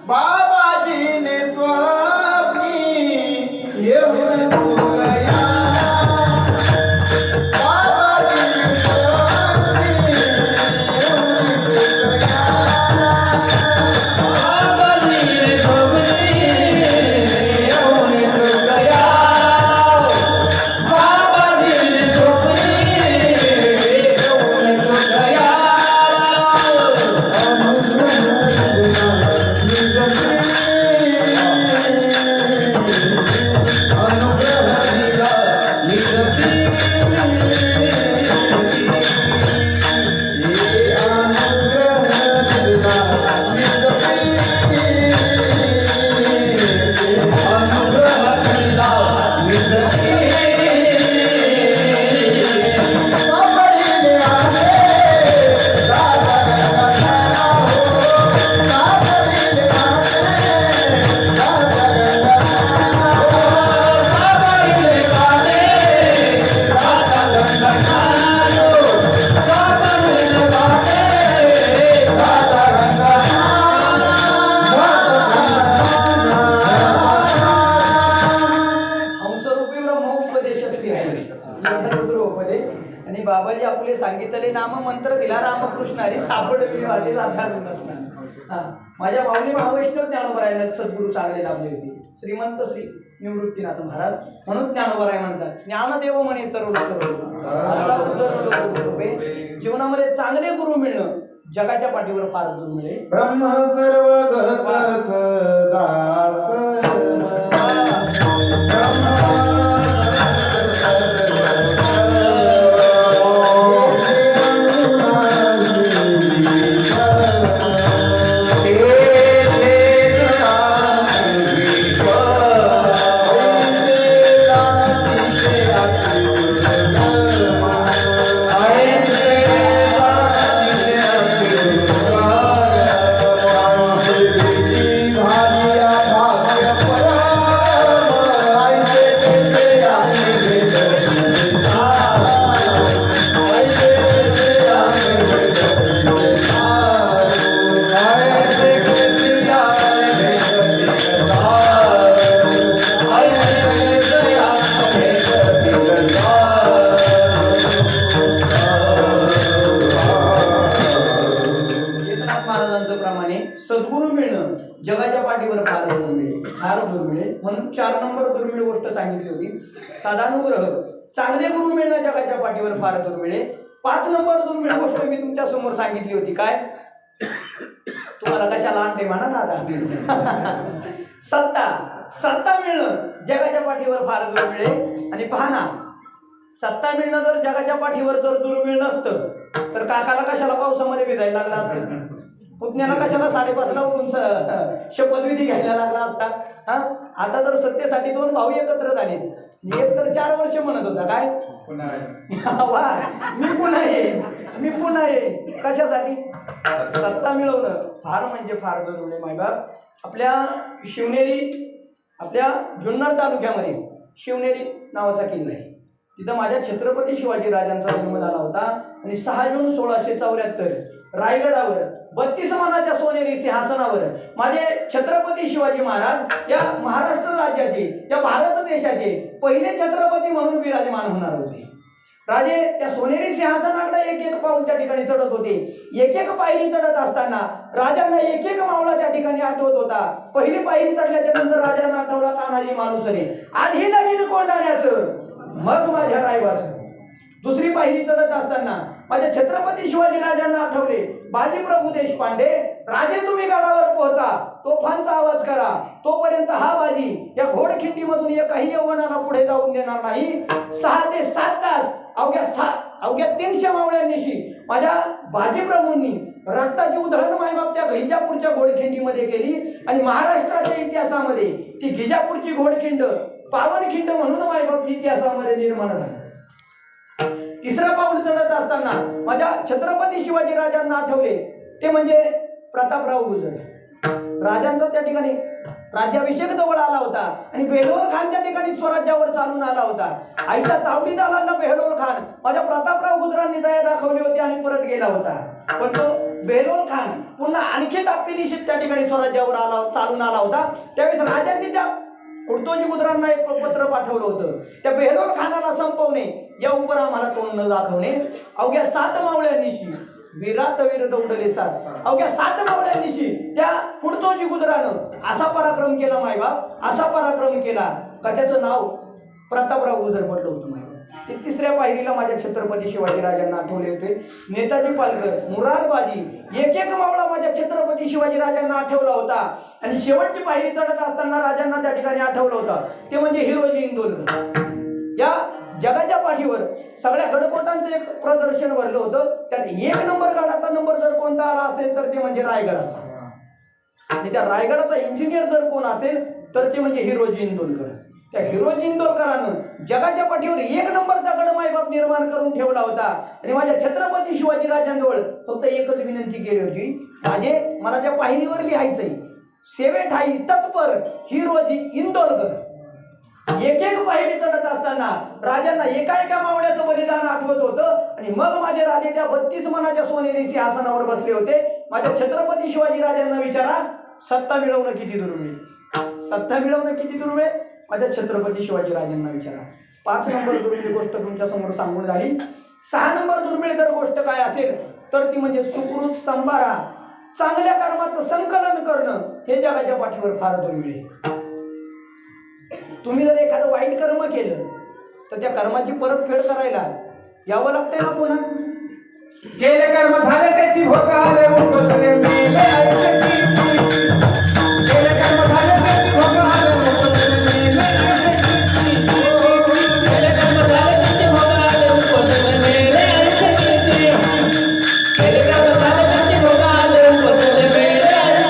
बाबाजीने स्वामी येऊन गया. आणि बाबाजी आपले सांगितले नाम मंत्र दिला रामकृष्ण हरी सापडवी वाटे आधार नसणार. माझ्या माऊली महावैष्णव ज्ञानोबरायांना सद्गुरू चांगले लाभले होते. श्रीमंत श्री निवृत्तीनाथ महाराज म्हणून ज्ञानोबराय म्हणतात. ज्ञानदेव म्हणे तरुण जीवनामध्ये चांगले गुरु मिळणं जगाच्या पाठीवर फार दुर्मिळ आहे. ब्रह्म सर्वगत दास महाराजांचं प्रमाणे सद्गुरू मिळणं जगाच्या पाठीवर फार दुर्मिळ, फार दुर्मिळ. म्हणून 4 नंबर दुर्मिळ गोष्ट सांगितली होती. साधानुग्रह, चांगले गुरु मिळणं जगाच्या पाठीवर फार दुर्मिळ. 5 नंबर दुर्मिळ गोष्ट मी तुमच्या समोर सांगितली होती. काय? तुम्हाला कशाला आणते म्हणा ना आता. सत्ता मिळणं जगाच्या पाठीवर फार दुर्मिळ आहे. आणि पहा ना, सत्ता मिळणं जर जगाच्या पाठीवर जर दुर्मिळ नसतं तर काकाला कशाला पावसामध्ये भिजायला लागला असतं, पुतण्याला कशाला 5:30ला उठून शपथविधी घ्यायला लागला असता. हा, आता जर सत्तेसाठी 2 भाऊ एकत्र झाले, एक तर 4 वर्ष म्हणत होता काय वा मी पुन्हा आहे कशासाठी? सत्ता मिळवणं फार म्हणजे फार जरुरी आहे मायबाप. आपल्या जुन्नर तालुक्यामध्ये शिवनेरी नावाचा किल्ला आहे. तिथं माझ्या छत्रपती शिवाजी राजांचा जन्म झाला होता. आणि 6 जून 1674 रायगडावर 32 मानाच्या सोनेरी सिंहासनावर माझे छत्रपती शिवाजी महाराज या महाराष्ट्र राज्याचे, या भारत देशाचे पहिले छत्रपती म्हणून विराजमान होणार होते. राजे त्या सोनेरी सिंहासनाकडे एक पाऊल त्या ठिकाणी चढत होते. एक पायरी चढत असताना राजांना एक मावळा त्या ठिकाणी आठवत होता. पहिली पायरी चढल्याच्या नंतर राजांना आठवला तानाजी मालुसरे. आधी लगीन कोंडाण्याचं मग माझ्या रायबाचं. दुसरी पायरी चढत असताना माझ्या छत्रपती शिवाजी राजांना आठवले बाजीप्रभू देशपांडे. राजे तुम्ही गडावर पोहोचा, तोफांचा आवाज करा, तोपर्यंत हा बाजी या घोडखिंडीमधून एकही यवनाला पुढे जाऊन देणार नाही. 6 ते 7 तास अवघ्या 300 मावळ्यांनीशी माझ्या बाजीप्रभूंनी रक्ताची उधळण मायबाप त्या गिजापूरच्या घोडखिंडीमध्ये केली. आणि महाराष्ट्राच्या इतिहासामध्ये ती गिजापूरची घोडखिंड पावनखिंड म्हणून मायबाप इतिहासामध्ये निर्माण झाली. तिसरं पाऊल चढत असताना माझ्या छत्रपती शिवाजी राजांना आठवले ते म्हणजे प्रतापराव गुजर. राजांचा त्या ठिकाणी राज्याभिषेक जवळ आला होता आणि बेलोल खान त्या ठिकाणी स्वराज्यावर चालून आला होता. आईच्या तावडीत आला बेलोल खान. माझ्या प्रतापराव गुजरांनी दया दाखवली होती आणि परत गेला होता. पण तो बेलोल खान पुन्हा आणखी ताकदीनिशी त्या ठिकाणी स्वराज्यावर चालून आला होता. त्यावेळेस राजांनी त्या कुर्तोजी गुजरांना एक पत्र पाठवलं होतं. त्या बेलोल खानाला संपवणे, या उपर आम्हाला तोंड न दाखवणे. अवघ्या 7 मावळ्यांनीशी वीरात वीर दौडले 7. अवघ्या 7 मावळ्यांनीशी त्या कुर्तोजी गुजरानं असा पराक्रम केला मायबाप, असा पराक्रम केला का त्याचं नाव प्रतापराव गुजर पडलं होतं मायबाप. ते 3ऱ्या पायरीला माझ्या छत्रपती शिवाजी राजांना आठवले होते. नेताजी पालकर, मुरारबाजी, एक मावळा माझ्या छत्रपती शिवाजी राजांना आठवला होता. आणि शेवटची पायरी चढत असताना राजांना त्या ठिकाणी आठवलं होतं ते म्हणजे हिरोजी इंदोरकर. या जगाच्या पाठीवर सगळ्या गडकोटांचं एक प्रदर्शन भरलं होतं. त्यात 1 नंबर गडाचा नंबर जर कोणता आला असेल तर ते म्हणजे रायगडाचा. आणि त्या रायगडाचा इंजिनियर जर कोण असेल तर ते म्हणजे हिरोजी इंदोरकर. त्या हिरोजी इंदोरकरानं जगाच्या पाठीवर 1 नंबरचा गड मायबाप निर्माण करून ठेवला होता. आणि माझ्या छत्रपती शिवाजी राजांजवळ फक्त एकच विनंती केली होती, राजे मला त्या पायरीवर लिहायचंय सेवेठाई तत्पर हिरोजी इंदोरकर. एक पायरी चढत असताना राजांना एका मावळ्याचं बलिदान आठवत होतं. आणि मग माझे राजे त्या 32 मनाच्या सोनेरी सिंहासनावर बसले होते. माझ्या छत्रपती शिवाजी राजांना विचारा, सत्ता मिळवणं किती दुर्मिळ? सत्ता मिळवणं किती दुर्मिळ? माझ्या छत्रपती शिवाजी राजांना विचारा. 5 नंबर दुर्मिळ गोष्ट तुमच्या समोर सांगून झाली. 6 नंबर दुर्मिळ जर गोष्ट काय असेल तर ती म्हणजे सुकृत संभारा, चांगल्या कर्माचं संकलन करणं हे जगाच्या पाठीवर फार दुर्मिळ आहे. तुम्ही जर एखादं वाईट कर्म केलं तर त्या कर्माची परतफेड करायला यावं लागतंय ना पुन्हा. केले कर्म झाले त्याची भोग आले उपसले मेले ऐकती. केले कर्म झाले त्याची भोग आले उपसले मेले ऐकती. केले कर्म झाले त्याची भोग आले उपसले मेले ऐकती. केले कर्म झाले त्याची भोग आले उपसले मेले ऐकती. केले कर्म झाले त्याची भोग आले उपसले मेले ऐकती.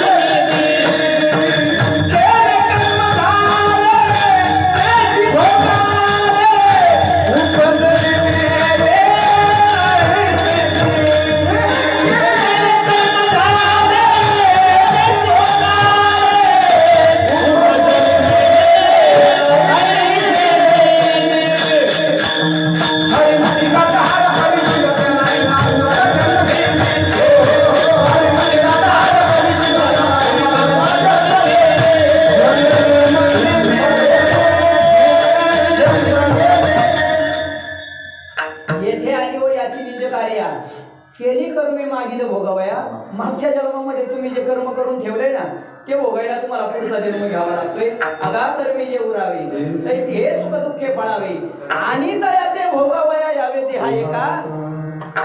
आधीच्या जन्मामध्ये तुम्ही जे कर्म करून ठेवले ना ते भोगायला तुम्हाला पुढचा जन्म घ्यावा लागतोय. अगा तर मी जे उरावे हे सुख दुःखे फळावे आणि तया ते भोगावया यावे ते हाय का.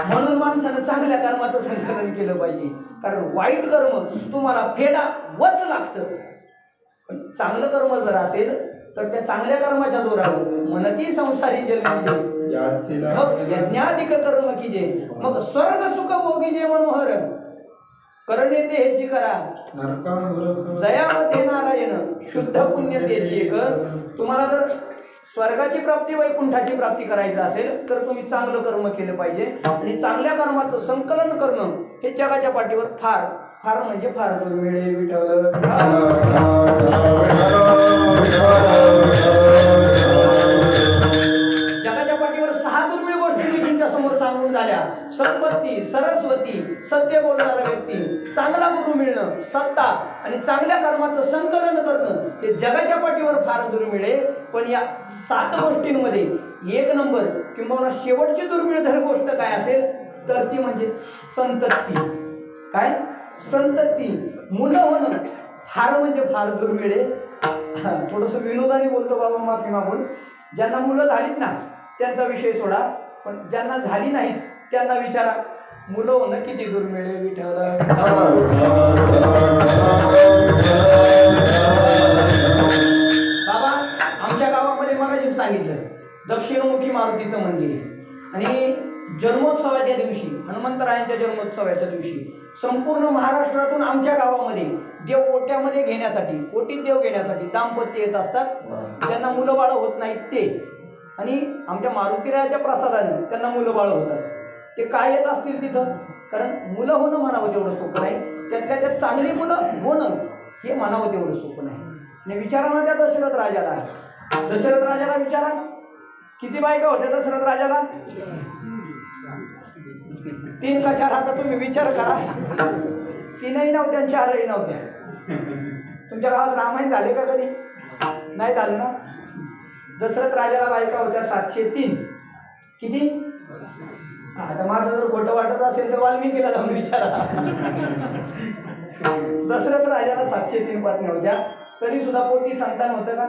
म्हणून माणसानं चांगल्या कर्माचं संकलन केलं पाहिजे, कारण वाईट कर्म तुम्हाला फेडावंच लागतं. पण चांगलं कर्म जर असेल तर त्या चांगल्या कर्माच्या जोरावर मनती संसारी जन्म मग यज्ञाधिक कर्म कीजे मग स्वर्ग सुख भोगीजे मनोहर करणे ते ह्याची करा जयामध्ये नारायण शुद्ध पुण्य तेची एक. तुम्हाला जर स्वर्गाची प्राप्ती वैकुंठाची प्राप्ती करायची असेल तर तुम्ही चांगलं कर्म केलं पाहिजे. आणि चांगल्या कर्माचं संकलन करणं हे जगाच्या पाठीवर फार फार म्हणजे फार दुर्मिळ आहे. विठ्ठल जगाच्या पाठीवर 6 दुर्मिळ गोष्टी मी तुमच्या समोर सांगून झाल्या. संपत्ती, सरस्वती, सत्य बोलणारा व्यक्ती, चांगला गुरु मिळणं, सत्ता आणि चांगल्या कर्माचं संकलन करणं हे जगाच्या पाठीवर फार दुर्मिळ आहे. पण या 7 गोष्टींमध्ये 1 नंबर किंवा शेवटची दुर्मिळ जर गोष्ट काय असेल तर ती म्हणजे संतती. काय? संतती, मुलं होणं फार म्हणजे फार दुर्मिळ आहे. थोडंसं विनोदाने बोलतो बाबा, माफी मागून. ज्यांना मुलं झालीत ना त्यांचा विषय सोडा, पण ज्यांना झाली नाहीत त्यांना विचारा मुलं होणं किती दुर्मिळ आहे. विठ्ठल बाबा, आमच्या गावामध्ये मगाशी सांगितलं दक्षिणमुखी मारुतीचं मंदिर आहे आणि जन्मोत्सवाच्या दिवशी, हनुमंतरायांच्या जन्मोत्सवाच्या दिवशी संपूर्ण महाराष्ट्रातून आमच्या गावामध्ये देव ओट्यामध्ये घेण्यासाठी, ओटीत देव घेण्यासाठी दाम्पत्य येत असतात. त्यांना मुलं बाळ होत नाहीत ते, आणि आमच्या मारुतीरायाच्या प्रसादाने त्यांना मुलं बाळ होतात. ते काय येत असतील तिथं, कारण मुलं होणं म्हणावं तेवढं सोपं नाही, त्यातल्या त्यात चांगली मुलं होणं हे म्हणावं तेवढं सोपं नाही. आणि विचारा ना त्या दशरथ राजाला, दशरथ राजाला विचारा किती बायका होत्या दशरथ राजाला? 3 का 4? आता तुम्ही विचार करा. 3ही नव्हत्या आणि 4ही नव्हत्या. तुमच्या गावात रामायण झाले का कधी? नाही झालं ना. दशरथ राजाला बायका होत्या 703. किती? आता माझं जर खोटं वाटत असेल तर वाल्मिकीला जाऊन विचारा. दशरथ राजाला 703 पत्नी होत्या, तरी सुद्धा पोटी संतान होतं का?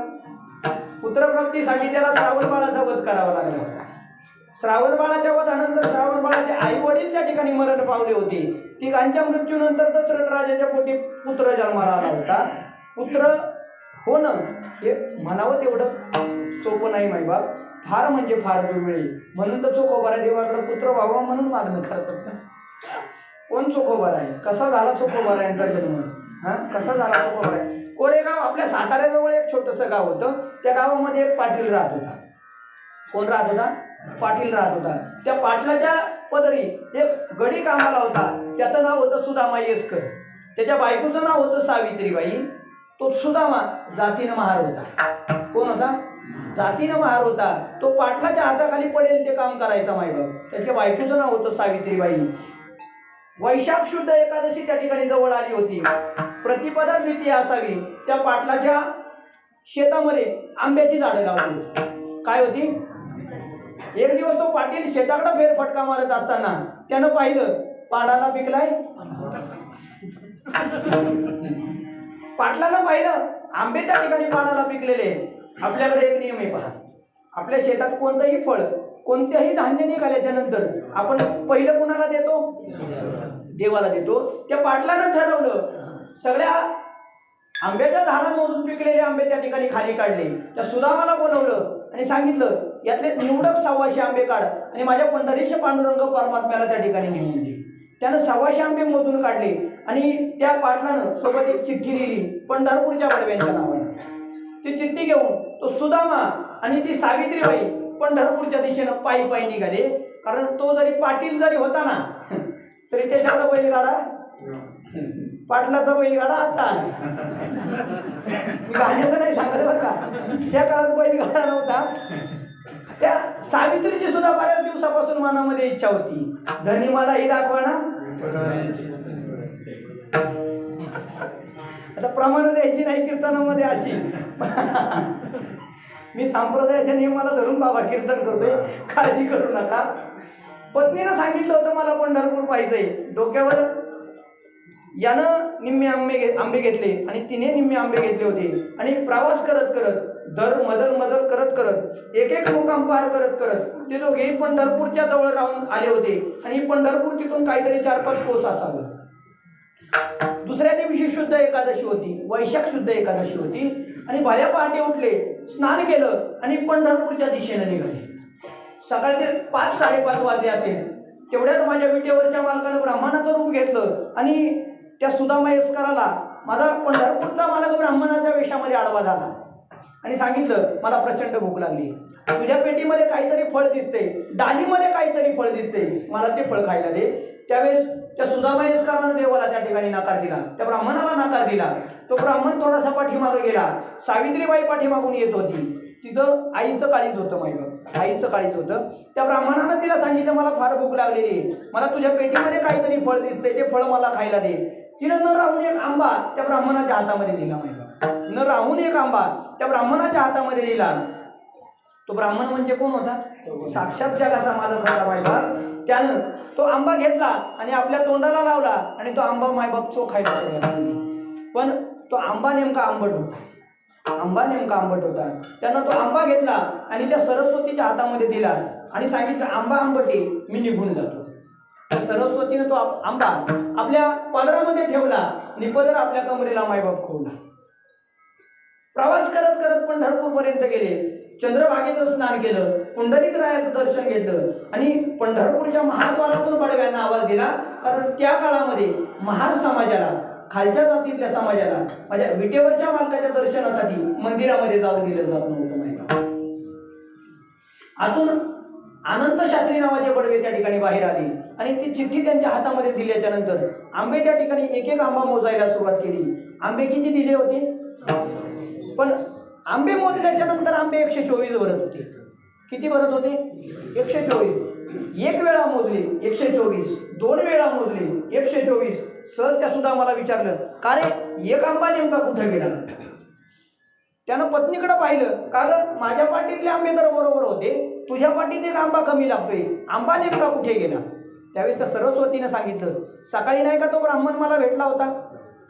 पुत्रप्राप्तीसाठी त्याला श्रावण बाळाचा वध करावा लागला होता. श्रावण बाळाच्या वधानंतर श्रावण बाळाचे आई वडील त्या ठिकाणी मरण पावले होते. तिघांच्या मृत्यूनंतर दशरथ राजाच्या पोटी पुत्र जन्माला आला होता. पुत्र होणं हे म्हणावं तेवढं सोपं नाही माईबाप, फार म्हणजे फार दुर्मिळ. म्हणून तर चोखोबारा देवाकडे पुत्र व्हावा म्हणून मागणं करतात. कोण चोखोबारा आहे? कसा झाला चोखोबारा यांचा जन्म? कसा झाला चोखोबारा? कोरेगाव आपल्या साताऱ्याजवळ एक छोटंसं गाव होतं. त्या गावामध्ये एक पाटील राहत होता. कोण राहत होता? पाटील राहत होता. त्या पाटलाच्या पदरी एक गडी कामाला होता. त्याचं नाव होतं सुदामा येसकर. त्याच्या बायकोचं नाव होतं सावित्रीबाई. तो सुदामा जातीनं महार होता. कोण होता? जातीनं महार होता. तो पाटलाच्या हाताखाली पडेल ते काम करायचा मायबाप. त्याच्या बायकोचं नाव होतं सावित्रीबाई. वैशाख शुद्ध एकादशी त्या ठिकाणी जवळ आली होती. प्रतिपदा द्वितीय असावी. त्या पाटलाच्या शेतामध्ये आंब्याची झाडं लावली होती. काय होती? एक दिवस तो पाटील शेताकडे फेरफटका मारत असताना त्यानं पाहिलं पाडाला पिकलाय. पाटलानं पाहिलं आंबे त्या ठिकाणी पाडाला पिकलेले. आपल्याकडे एक नियम आहे पहा, आपल्या शेतात कोणतंही फळ, कोणत्याही धान्य निघाल्याच्या नंतर आपण पहिलं कुणाला देतो? देवाला देतो. त्या पाटलानं ठरवलं सगळ्या आंब्याच्या झाडांमधून पिकलेले आंबे त्या ठिकाणी खाली काढले. त्या सुदामाला बोलवलं आणि सांगितलं यातले निवडक 100 आंबे काढ आणि माझ्या पंढरीश पांडुरंग परमात्म्याला त्या ठिकाणी नेऊन दे. त्यानं 100 आंबे मोजून काढले आणि त्या पाटलानं सोबत एक चिठ्ठी लिहिली पंढरपूरच्या बडव्यांच्या नावानं. ती चिठ्ठी घेऊन तो सुदामा आणि ती सावित्रीबाई पंढरपूरच्या दिशेनं पायी पायी निघाले. कारण तो जरी पाटील जरी होता ना तरी त्याच्याकडे बैलगाडा, पाटलाचा बैलगाडा आता आला. मी गाण्याचं नाही सांगत बरं का, त्या काळात बैलगाडा नव्हता. त्या सावित्रीची सुद्धा बऱ्याच दिवसापासून मनामध्ये इच्छा होती, धनी मलाही दाखवा ना. आता प्रमाण द्यायची नाही कीर्तनामध्ये अशी. मी संप्रदायाच्या नियमाला धरून बाबा कीर्तन करतोय, काळजी करू नका. पत्नीनं सांगितलं होतं मला पंढरपूर पाहिजे. डोक्यावर यानं निम्मे आंबे घेतले आणि तिने निम्मे आंबे घेतले होते आणि प्रवास करत करत दर मदल करत करत एक एक मुकाम पार करत करत ते दोघे पंढरपूरच्या जवळ राहून आले होते आणि पंढरपूर तिथून काहीतरी 4-5 कोस असावं. दुसऱ्या दिवशी शुद्ध एकादशी होती, वैशाख शुद्ध एकादशी होती आणि भल्या पहाटे उठले, स्नान केलं आणि पंढरपूरच्या दिशेने निघाले. सकाळचे 5-5:30 वाजले असेल. तेवढ्यात माझ्या विटेवरच्या मालकानं ब्राह्मणाचं रूप घेतलं आणि त्या सुदामा यसकराला माझा पंढरपूरचा मालक ब्राह्मणाच्या वेशामध्ये आडवा झाला आणि सांगितलं, मला प्रचंड भूक लागली, तुझ्या पेटीमध्ये काहीतरी फळ दिसते, डालीमध्ये काहीतरी फळ दिसते, मला ते फळ खायला दे. त्यावेळेस त्या सुदामा यसकरानं देवाला त्या ठिकाणी नकार दिला, त्या ब्राह्मणाला नकार दिला. तो ब्राह्मण थोडासा पाठीमागे गेला. सावित्रीबाई पाठीमागून येत होती. तिचं आईचं काळीज होतं, माहिती आईचं काळीज होतं. त्या ब्राह्मणानं तिला सांगितलं, मला फार भूक लागलेली आहे, मला तुझ्या पेटीमध्ये काहीतरी फळ दिसतंय, ते फळ मला खायला दे. तिनं न राहून एक आंबा त्या ब्राह्मणाच्या हातामध्ये दिला. माहिती न राहून एक आंबा त्या ब्राह्मणाच्या हातामध्ये दिला. तो ब्राह्मण म्हणजे कोण होता? साक्षात जगाचा मालक होता मायबाप. त्यानं तो आंबा घेतला आणि आपल्या तोंडाला लावला आणि तो आंबा मायबाप चोखायला सुरुवात केली. पण तो आंबा नेमका आंबट होता. त्यानं तो आंबा घेतला आणि त्या सरस्वतीच्या हातामध्ये दिला आणि सांगितलं, आंबा आंबट आहे, मी निघून जातो. सरस्वतीने तो आंबा आपल्या पदरामध्ये ठेवला आणि पदर आपल्या कमरेला मायबाप खोवला. प्रवास करत करत पंढरपूर पर्यंत गेले. चंद्रभागेचं स्नान केलं, पुंडलिकरायाचं दर्शन घेतलं आणि पंढरपूरच्या महाद्वारातून बडव्यांना आवाज दिला. कारण त्या काळामध्ये महार समाजाला, खालच्या जातीतल्या समाजाला माझ्या विटेवरच्या मालकाच्या दर्शनासाठी मंदिरामध्ये जाऊ दिलं जात नव्हतं. माहिती आतून अनंत शास्त्री नावाचे बडवे त्या ठिकाणी बाहेर आले आणि ती चिठ्ठी त्यांच्या हातामध्ये दिल्याच्या नंतर आंबे त्या ठिकाणी एक एक आंबा मोजायला सुरुवात केली. आंबे किती दिले होते? पण आंबे मोजल्याच्या नंतर आंबे 124 भरत होते. किती भरत होते? 124. एक वेळा मोजले 124, 2 वेळा मोजले 124. सहज त्या सुद्धा मला विचारलं, का रे एक आंबा नेमका कुठे गेला? त्यानं पत्नीकडे पाहिलं, का ग माझ्या पाठीतले आंबे तर बरोबर होते, तुझ्या पाठीत एक आंबा कमी लागतोय, आंबा नेमका कुठे गेला? त्यावेळेस त्या सरस्वतीनं सांगितलं, सकाळी नाही का तो ब्राह्मण मला भेटला होता,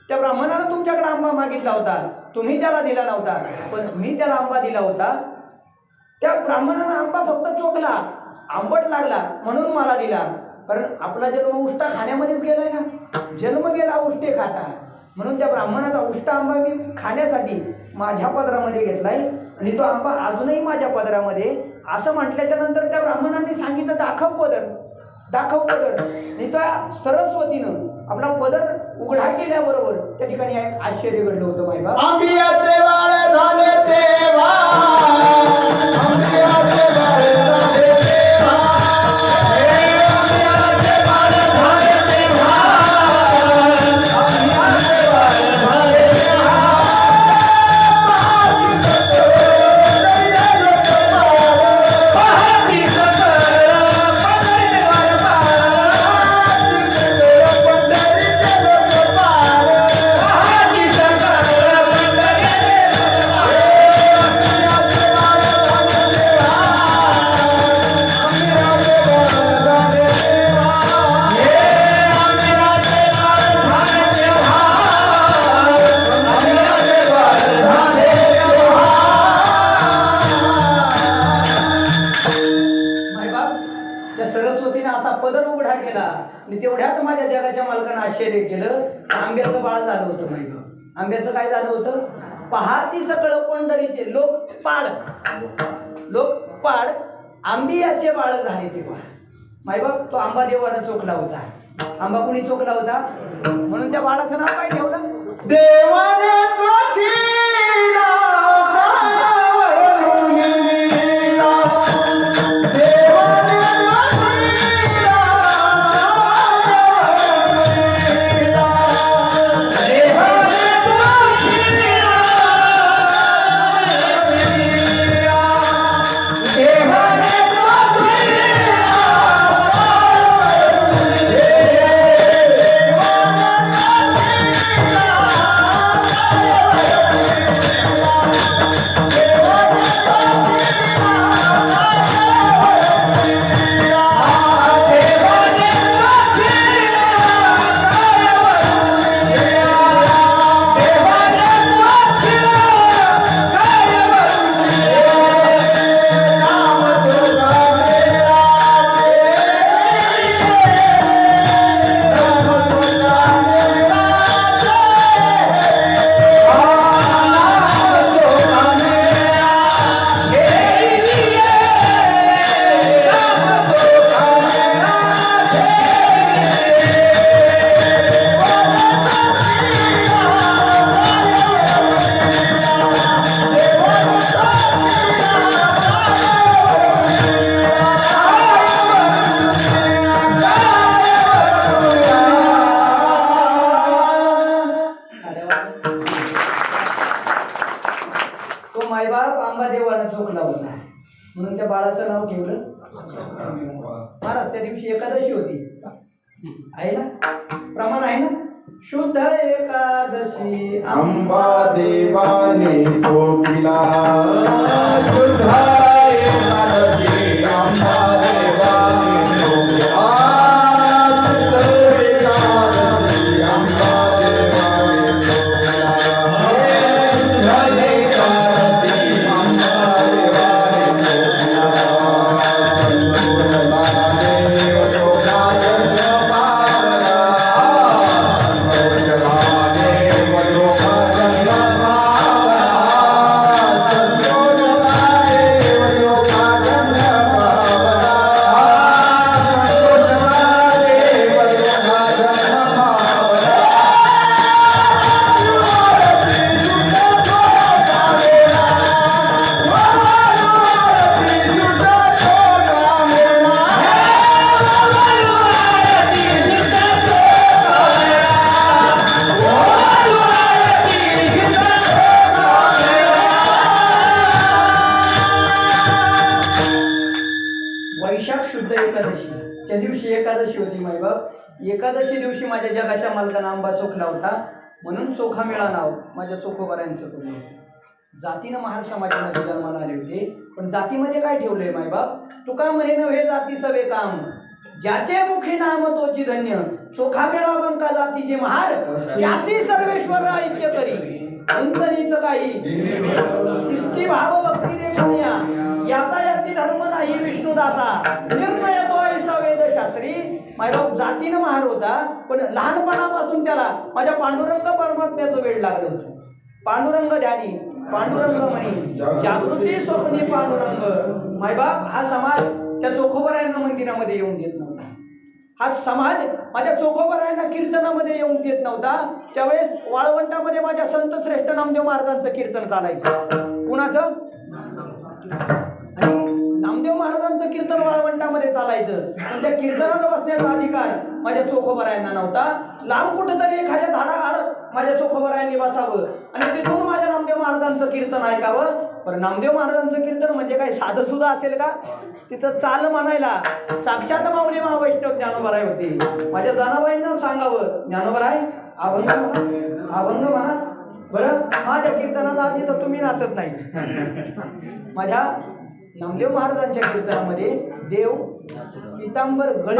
त्या ब्राह्मणानं तुमच्याकडे आंबा मागितला होता, तुम्ही त्याला दिला नव्हता, पण मी त्याला आंबा दिला होता. त्या ब्राह्मणानं आंबा फक्त चोखला, आंबट लागला म्हणून मला दिला. कारण आपला जन्म उष्टा खाण्यामध्येच गेलाय ना, जन्म गेला उष्टे खाता, म्हणून त्या ब्राह्मणाचा उष्टा आंबा मी खाण्यासाठी माझ्या पदरामध्ये घेतलाय आणि तो आंबा अजूनही माझ्या पदरामध्ये. असं म्हटल्याच्या नंतर त्या ब्राह्मणांनी सांगितलं, दाखव पदर, दाखव पदर. आणि त्या सरस्वतीनं आपला पदर उघडा केल्याबरोबर त्या ठिकाणी एक आश्चर्य घडलं होतं. मायबा आंबियाचे बाळ झाले तेव्हा, आंबियाचे बाळ झाले तेव्हा, आंबियाचे बाळ झाले तेव्हा, आंबियाचे बाळ झाले तेव्हा, पहाटी सकर पंढरीवर पार, पहाटी सकर त्या सरस्वतीने असा पदर उघडा केला आणि तेवढ्यात माझ्या जगाच्या मालकानं आश्चर्य केलं. आंब्याचं बाळ झालं होतं. माहिती आंब्याचं काय झालं होतं? पहाती सकळ पंढरीचे लोक पाड आंबियाचे बाळ झाले ते बाळ. मायबाप तो आंबा देवानं चोखला होता. आंबा कुणी चोखला होता? म्हणून त्या बाळाचं नाव काय ठेवलं? देवाने चोखीला पायावरून गेला, देवाने चोखीला पायावरून गेला, देवाने चोखीला पायावरून गेला, देवाने चोखीला बाप आंबादेवानं चोखला होता म्हणून त्या बाळाचं नाव ठेवलं महाराज. त्या दिवशी एकादशी होती आहे ना, प्रमाण आहे ना. शुद्ध एकादशी अंबादेवाने चोखिला, शुद्ध एकादशी अंबादेवाने चोखिला, शुद्ध एकादशी अंबादेवाने चोखिला, शुद्ध एकादशी अंबादेवाने चोखिला, देव चोखाय त्या दिवशी एकादशी होती मायबाप. एकादशी दिवशी माझ्या जगाच्या मालकानं आंबा चोखला होता म्हणून चोखा मेळा नाव माझ्या चोखोबाऱ्यांचं पडलं होतं. जातीनं महार समाजामध्ये जन्माला आले होते, पण जातीमध्ये काय ठेवलंय मायबाप? तुका म्हणे नव्हे जाती सवे काम, ज्याचे मुखी नाम तोची धन्य, चोखा मेळा बंका जातीचे महार, त्यासी सर्वेश्वर ऐक्य करी, उंचनीच काही तिष्ठी भाव भक्ती दे दुनिया, यातायाती धर्म नाही विष्णुदासा, निर्णय तो ऐसा वेदशास्त्री. मायबाप जातीनं महार होता, पण लहानपणापासून त्याला माझ्या पांडुरंग परमात्म्याचं वेळ लागलं होतं. पांडुरंग ध्यानी, पांडुरंग म्हणी, जागृती स्वप्नी पांडुरंग. मायबाप हा समाज त्या चोखोबरायांना मंदिरामध्ये येऊन देत नव्हता. हा समाज माझ्या चोखोबरायांना कीर्तनामध्ये येऊन देत नव्हता. त्यावेळेस वाळवंटामध्ये माझ्या संत श्रेष्ठ नामदेव महाराजांचं कीर्तन चालायचं. कुणाचं? आणि नामदेव महाराजांचं कीर्तन वाळवंटामध्ये चालायचं, पण त्या कीर्तनात बसण्याचा अधिकार माझ्या चोखोबरायांना नव्हता. लांब कुठंतरी एखाद्या झाडाआड माझ्या चोखोबरायांनी बसावं आणि तिथून माझ्या नामदेव महाराजांचं कीर्तन ऐकावं. पण नामदेव महाराजांचं कीर्तन म्हणजे काय साधं सुद्धा असेल का? तिथं चाल म्हणायला साक्षात माऊली महावैष्णव ज्ञानोबराय होते. माझ्या जनाबाईंना सांगावं, ज्ञानोबराय अभंग म्हणा, अभंग म्हणा. बरं, माझ्या कीर्तनात आधी तर तुम्ही नाचत नाही. माझ्या नामदेव महाराजांच्या कीर्तनामध्ये देव पितांबर गण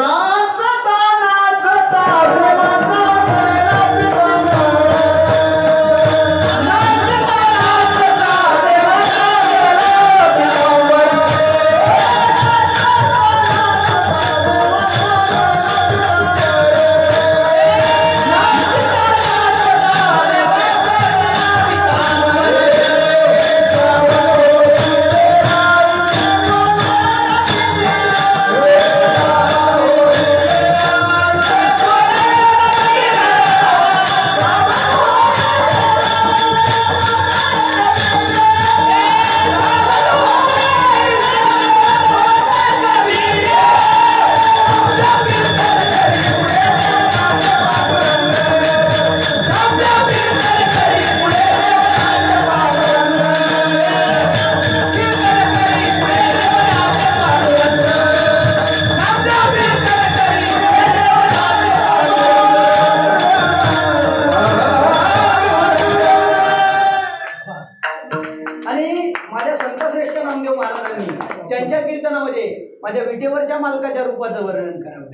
त्यांच्या कीर्तनामध्ये माझ्या विटेवरच्या मालकाच्या रूपाचं वर्णन करावं.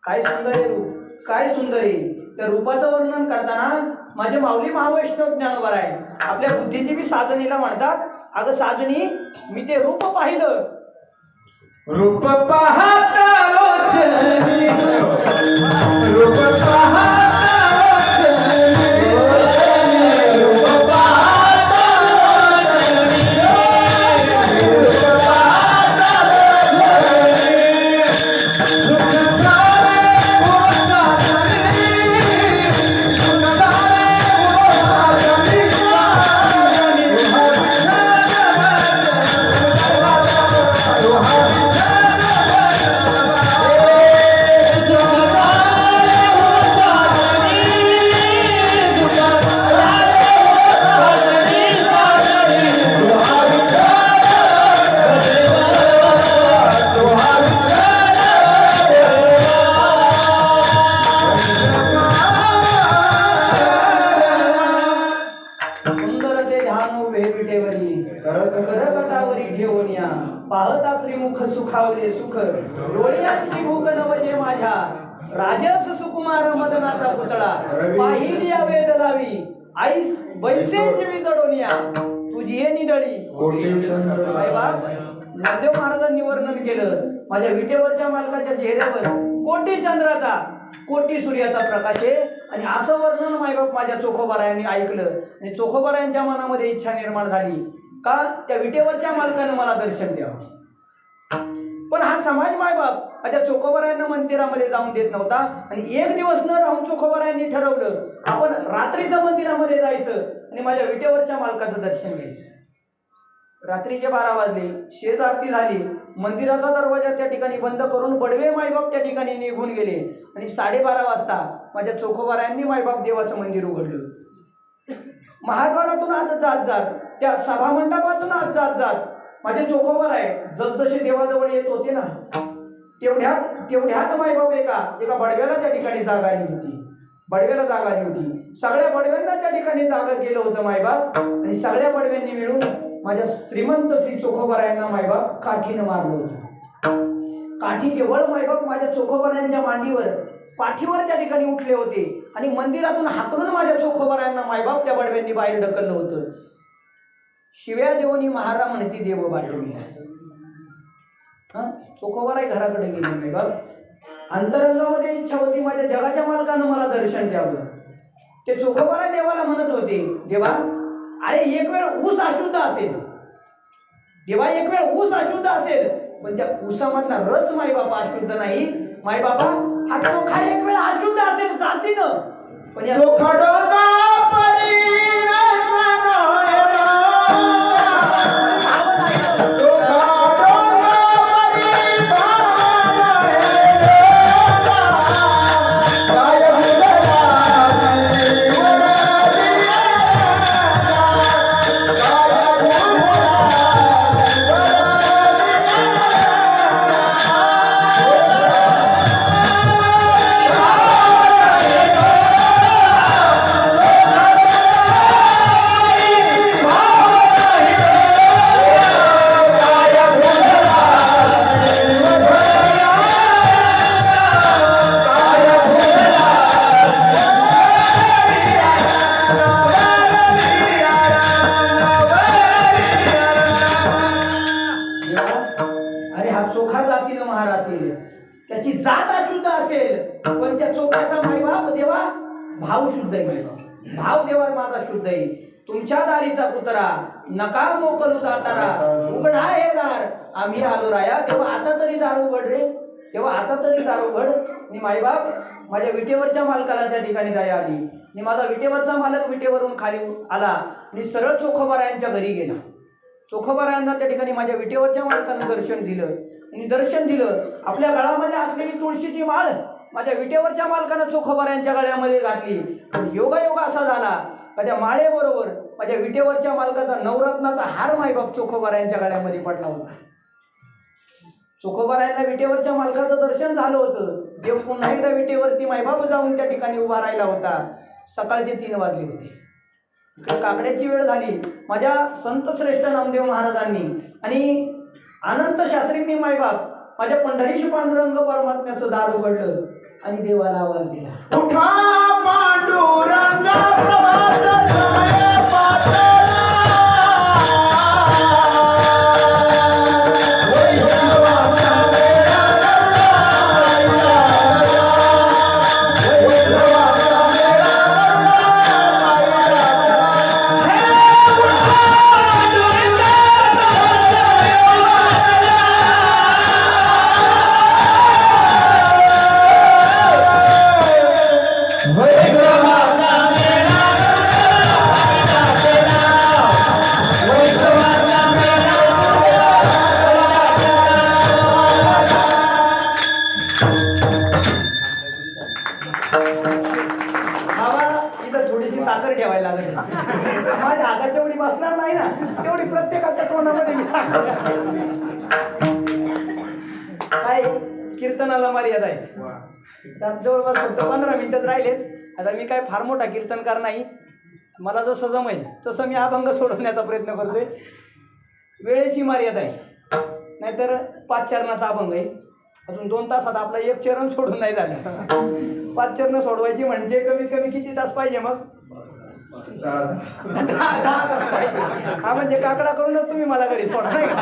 काय सुंदर आहे रूप, काय सुंदर आहे. त्या रूपाचं वर्णन करताना माझे माऊली महावैष्णव ज्ञानोबा आहे आपल्या बुद्धिजीवी साजनीला म्हणतात, अगं साजनी मी ते रूप पाहिलं. रूप पाहता रोशनी, रूप पाहता पाहता श्रीमुख सुखावले सुख डोळ्यांची भूक नवजे माझ्या राजस सुकुमार मदनाचा पुतळा पाहिली या वेद लावी आईस बैसे जीवी जडोनिया तुझी ये निडळी नामदेव महाराजांनी वर्णन केलं माझ्या विटेवरच्या मालकाच्या चेहऱ्यावर कोटी चंद्राचा कोटी सूर्याचा प्रकाश आहे आणि असं वर्णन मायबाप माझ्या चोखोबारायांनी ऐकलं आणि चोखोबारायांच्या मनामध्ये इच्छा निर्माण झाली का त्या विटेवरच्या मालकानं मला दर्शन द्यावं. पण हा समाज मायबाप माझ्या चोखोबारायांना मंदिरामध्ये जाऊन देत नव्हता आणि एक दिवस न राहून चोखोबारायांनी ठरवलं आपण रात्रीचं मंदिरामध्ये जायचं आणि माझ्या विटेवरच्या मालकाचं दर्शन घ्यायचं. रात्रीचे 12 वाजले, शेज आरती झाली, मंदिराचा दरवाजा त्या ठिकाणी बंद करून बडवे मायबाप त्या ठिकाणी निघून गेले आणि 12:30 वाजता माझ्या चोखोबारायांनी मायबाप देवाचं मंदिर उघडलं. महाद्वारातून आत जात जात त्या सभामंडपातून आत जात जात माझे चोखोबाराय जसजसे देवाजवळ येत होते ना तेवढ्यात मायबाप एका बडव्याला त्या ठिकाणी जागा आली होती. बडव्याला जागा आली होती. सगळ्या बडव्यांना त्या ठिकाणी जागा केलं होतं मायबाप आणि सगळ्या बडव्यांनी मिळून माझ्या श्रीमंत श्री चोखोबारायांना मायबाप काठीनं मारलं होतं. काठी केवळ मायबाप माझ्या चोखोबारायांच्या मांडीवर पाठीवर त्या ठिकाणी उठले होते आणि मंदिरातून हाकलून माझ्या चोखोबारायांना मायबाप त्या बडव्यांनी बाहेर ढकललं होतं. शिव्या देवनी महारा म्हणती देव बाटवीला. चोखोबाराय घराकडे गेले मायबाप. अंतरंगामध्ये इच्छा होती माझ्या जगाच्या मालकानं मला दर्शन द्यावं. ते चोखोबाराय देवाला म्हणत होते देवा अरे एक वेळ ऊस अशुद्ध असेल देवा एक वेळ ऊस अशुद्ध असेल पण त्या ऊसामधला रस मायबापा अशुद्ध नाही. मायबाबा हा चोखा एक वेळ अशुद्ध असेल जातीनं पण या त्याची जात अशुद्ध असेल पण त्या चोखाचा मायबाप देवा भाव शुद्ध आहे. मायबाप भाव देवा माझा शुद्ध आहे. तुमच्या दारीचा पुतरा नका मोकलू दातारा उघडा हे दार आम्ही आलो राया. तेव्हा आता तरी दार उघड रे तेव्हा आता तरी दार उघड. आणि मायबाप माझ्या विटेवरच्या मालकाला त्या ठिकाणी जाया आली आणि माझा विटेवरचा मालक विटेवरून खाली आला आणि सरळ चोखोबारायांच्या घरी गेला. चोखोबारायांना त्या ठिकाणी माझ्या विटेवरच्या मालकानं दर्शन दिलं आणि दर्शन दिलं. आपल्या गळामध्ये असलेली तुळशीची माळ माझ्या विटेवरच्या मालकानं चोखोबारायांच्या गळ्यामध्ये घातली. पण योगायोग असा झाला का त्या माळेबरोबर माझ्या विटेवरच्या मालकाचा नवरत्नाचा हार मायबाप चोखोबारायांच्या गळ्यामध्ये पडला होता. चोखोबारायांना विटेवरच्या मालकाचं दर्शन झालं होतं. देव पुन्हा एकदा विटेवरती मायबाप जाऊन त्या ठिकाणी उभा राहिला होता. सकाळचे 3 वाजले होते. काकड्याची वेळ झाली. माझ्या संत श्रेष्ठ नामदेव महाराजांनी आणि अनंत शास्त्रींनी मायबाप माझ्या पंढरीश पांडुरंग परमात्म्याचं दार उघडलं आणि देवाला आवाज दिला उठा पांडुरंग प्रभात समय पातळा. साखर ठेवायला लागत. माझ्या हातात जेवढी बसणार नाही ना तेवढी प्रत्येकाच्या तोंडामध्ये मी साखर. काय कीर्तनाला मर्यादा आहे. जवळपास फक्त 15 मिनिटं राहिलेत. आता मी काय फार मोठा कीर्तनकार नाही. मला जसं जमेल तसं मी अभंग सोडवण्याचा प्रयत्न करतोय. वेळेची मर्यादा आहे. नाहीतर 5 चरणाचा अभंग आहे. अजून 2 तासात आपला 1 चरण सोडून नाही झालं. 5 चरण सोडवायची म्हणजे कमीत कमी किती तास पाहिजे मग? 10 तास पाहिजे. हा म्हणजे काकडा करूनच तुम्ही मला घरी सोडा नाही का?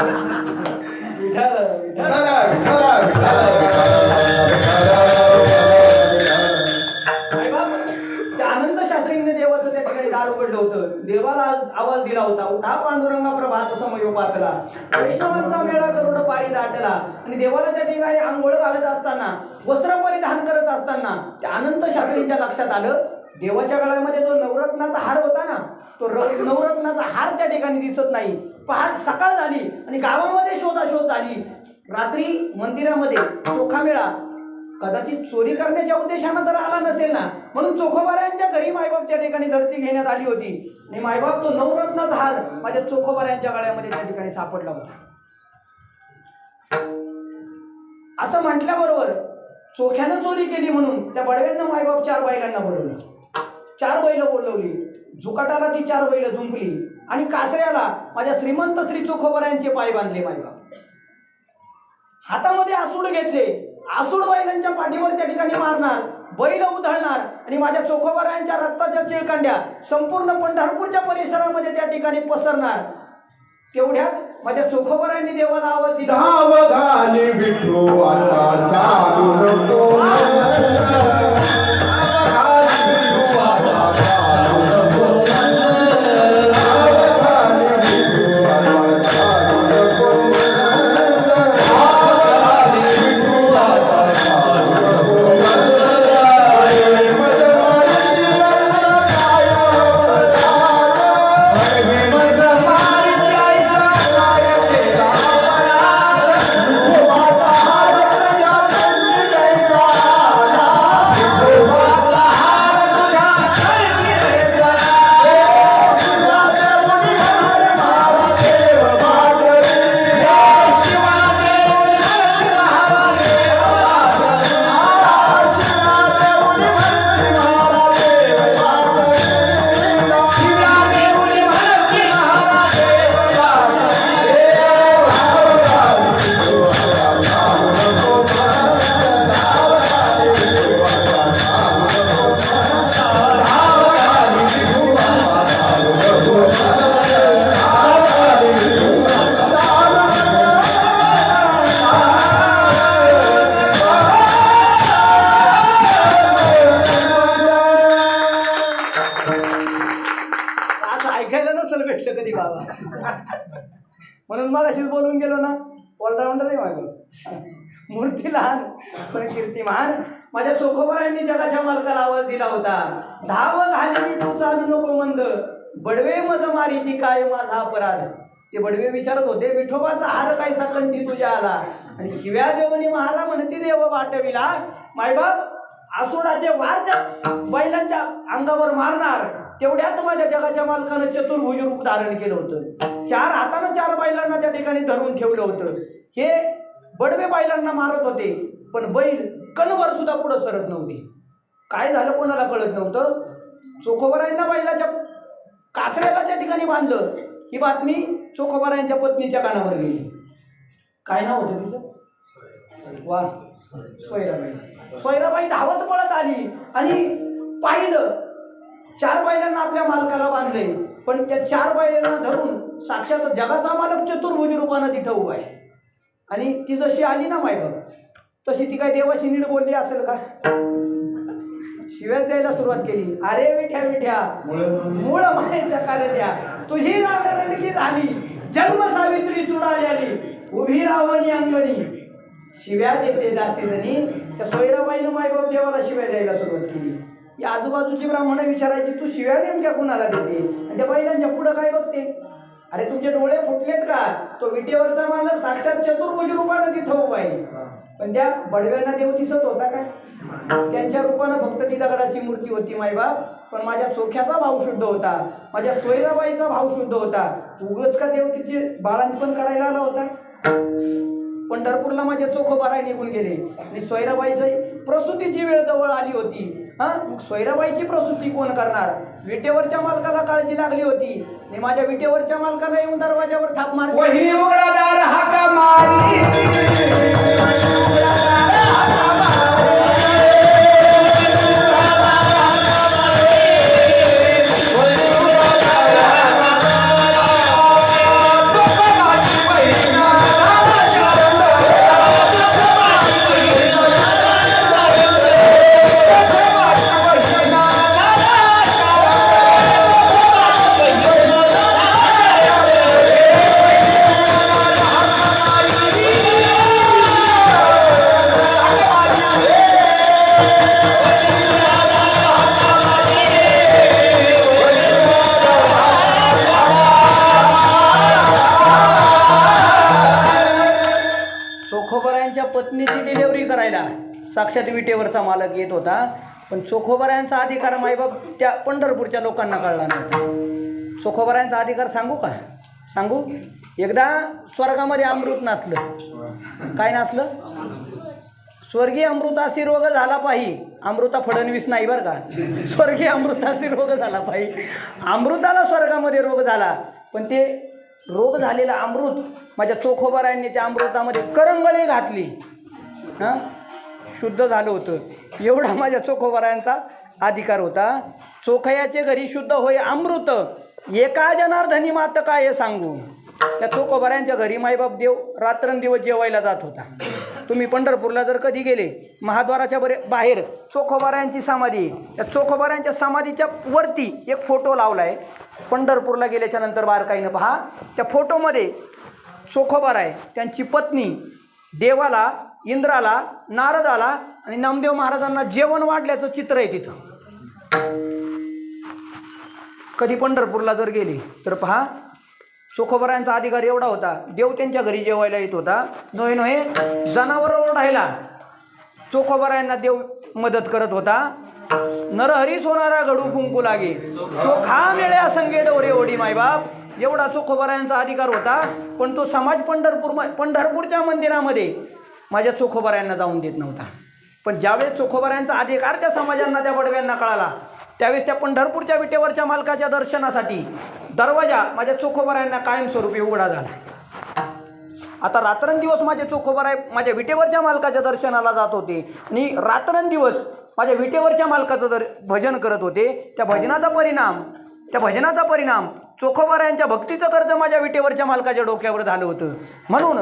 त्या अनंत शास्त्रींनी देवाचं त्या ठिकाणी दार उघडलं होतं. देवाला आवाज दिला होता, उठा पांडुरंगा प्रभात समयो पातला, वैष्णवांचा मेळा करोड पारी दाटला. आणि देवाला त्या ठिकाणी आंघोळ घालत असताना, वस्त्र परिधान करत असताना त्या अनंत शास्त्रींच्या लक्षात आलं, देवाच्या गळ्यामध्ये जो नवरत्नाचा हार होता ना, तो नवरत्नाचा हार त्या ठिकाणी दिसत नाही. पहाट सकाळ झाली आणि गावामध्ये शोधाशोध झाली. रात्री मंदिरामध्ये चोखा मेळा कदाचित चोरी करण्याच्या उद्देशानं तर आला नसेल ना, म्हणून चोखोबाऱ्यांच्या घरी मायबाप त्या ठिकाणी झडती घेण्यात आली होती. आणि मायबाप तो नवरत्नाचा हार माझ्या चोखोबाऱ्यांच्या गळ्यामध्ये त्या ठिकाणी सापडला होता. असं म्हटल्याबरोबर चोख्यानं चोरी केली म्हणून त्या बडव्यांना मायबाप 4 बैलांना बोलवलं. 4 बैल बोलवली. झुकाटाला ती 4 बैल झुंपली आणि कासऱ्याला माझ्या श्रीमंत श्री चोखोबाऱ्यांचे पाय बांधले मायबाप. हातामध्ये आसूड घेतले. आसूड बैलांच्या पाठीवर त्या ठिकाणी मारणार, बैल उधळणार आणि माझ्या चोखोबाऱ्यांच्या रक्ताच्या चिळकांड्या संपूर्ण पंढरपूरच्या परिसरामध्ये त्या ठिकाणी पसरणार. तेवढ्यात माझ्या चोखोबाऱ्यांनी देवाला आवाज दिला, सावधानी विठू आता चालू नको, कधी बाबा. म्हणून मग अशीच बोलून गेलो ना, ऑलराऊंडर आहे माझं. मूर्ती लहान पण कीर्ती महान. माझ्या चोखोबाऱ्यांनी जगाच्या मालकाला आवाज दिला होता, धाव घाली विठू चालू नको मंद, बडवे मज मारी ती काय माझा अपराध. ते बडवे विचारत होते, विठोबाचा हार कायसा कंठी तुझ्या आला. आणि शिव्या देवणी महारा म्हणती देव वाटविला. मायबाप आसोडाचे वार त्या बैलांच्या अंगावर मारणार. तेवढ्यात माझ्या जगाच्या मालकानं चतुर्भुज रूप धारण केलं होतं. 4 हातानं 4 बैलांना त्या ठिकाणी धरून ठेवलं होतं. हे बडवे बैलांना मारत होते, पण बैल कणभर सुद्धा पुढं सरत नव्हते. काय झालं कोणाला कळत नव्हतं. चोखोबाऱ्यांना बैलाच्या कासऱ्याला त्या ठिकाणी बांधलं. ही बातमी चोखोबाऱ्यांच्या पत्नीच्या कानावर गेली. काय नाव होतं तिचं? वा, सोयराबाई. सोयराबाई धावत पळत आली आणि पाहिलं 4 बैलांना आपल्या मालकाला बांधले, पण त्या 4 बैलांना धरून साक्षात जगाचा मालक चतुर्भुज रूपानं तिथं उभा आहे. आणि ती जशी आली ना मायबाप, तशी ती काय देवाशी नीट बोलली असेल का? शिव्याच द्यायला सुरुवात केली. अरे विठ्या विठ्या मूळ मायेच्या कारण्या, तुझी नांदरंडकी झाली, जन्म सावित्री चुडाली आली, उभी रावणी अंगणी. शिव्या देते दासीजनी. त्या सोयराबाईनं मायबाप देवाला शिव्या द्यायला सुरुवात केली. या आजूबाजूची ब्राह्मण विचारायची, तू शिव्या नेमक्या कुणाला देते? आणि त्या बैलांच्या पुढं काय बघते? अरे तुमचे डोळे फुटलेत का? तो विटेवरचा मालक साक्षात चतुर्भुज रूपानं तिथं उभा आहे. पण त्या बडव्यांना देव दिसत होता काय? त्यांच्या रूपानं फक्त ती दगडाची मूर्ती होती मायबाप. पण माझ्या चोख्याचा भाव शुद्ध होता, माझ्या सोयराबाईचा भाव शुद्ध होता. उगच का देव तिचे बाळंतपण करायला आला होता? पंढरपूरला माझे चोखोबाराय निघून गेले आणि सोयराबाईची प्रसूतीची वेळ जवळ आली होती. हा सोयराबाईची प्रसूती कोण करणार? विटेवरच्या मालकाला काळजी लागली होती आणि माझ्या विटेवरच्या मालकाला येऊन दरवाजावर थाप मारली. वही उघडादार हाका मारी चोखोबरायांच्या पत्नीची डिलेवरी करायला साक्षात विटेवरचा मालक येत होता, पण चोखोबरायांचा अधिकार मायबाप त्या पंढरपूरच्या लोकांना कळला नव्हता. चोखोबरायांचा अधिकार सांगू का? सांगू. एकदा स्वर्गामध्ये अमृत नाचलं. काय नाचलं? स्वर्गीय अमृतासी रोग झाला पाहिजे. अमृता फडणवीस नाही बरं का, स्वर्गीय अमृतासी रोग झाला पाहिजे. अमृताला स्वर्गामध्ये रोग झाला, पण ते रोग झालेला अमृत माझ्या चोखोबरायांनी त्या अमृतामध्ये करंगळी घातली. हां, शुद्ध झालं होतं. एवढा माझ्या चोखोबरायांचा अधिकार होता. चोखयाचे घरी शुद्ध होय अमृत, एका जनार्दनी मात काय हे सांगू. त्या चोखोबरायांच्या घरी मायबाप देव रात्रंदिवस जेवायला जात होता. तुम्ही पंढरपूरला जर कधी गेले, महाद्वाराच्या बाहेर चोखोबरायांची समाधी, त्या चोखोबरायांच्या समाधीच्या वरती एक फोटो लावला आहे. पंढरपूरला गेल्याच्या नंतर बारकाईनं पहा, त्या फोटोमध्ये चोखोबार आहे, त्यांची पत्नी देवाला, इंद्राला, नारदाला आणि नामदेव महाराजांना जेवण वाढल्याचं चित्र आहे तिथं. कधी पंढरपूरला जर गेले तर पहा, चोखोबरायांचा अधिकार एवढा होता. देव त्यांच्या घरी जेवायला येत होता. नोहे नोहे जनावर ओढायला चोखोबरायांना देव मदत करत होता. नरहरी सोनारा घडू फुंकू लागे, चोखा मिळ्या संगे डोरे ओढी मायबाप. एवढा चोखोबरायांचा अधिकार होता, पण तो समाज पंढरपूरच्या मंदिरामध्ये माझ्या चोखोबरायांना जाऊन देत नव्हता. पण ज्यावेळेस चोखोबरायांचा अधिकार त्या समाजांना, त्या बडव्यांना कळाला, त्यावेळेस त्या पंढरपूरच्या विटेवरच्या मालकाच्या दर्शनासाठी दरवाजा माझ्या चोखोबरायांना कायमस्वरूपी उघडा झाला. आता रात्रंदिवस माझे चोखोबराय माझ्या विटेवरच्या मालकाच्या दर्शनाला जात होते आणि रात्रंदिवस माझ्या विटेवरच्या मालकाचं भजन करत होते. त्या भजनाचा परिणाम चोखोबरायांच्या भक्तीचं कर्ज माझ्या विटेवरच्या मालकाच्या डोक्यावर झालं होतं. म्हणून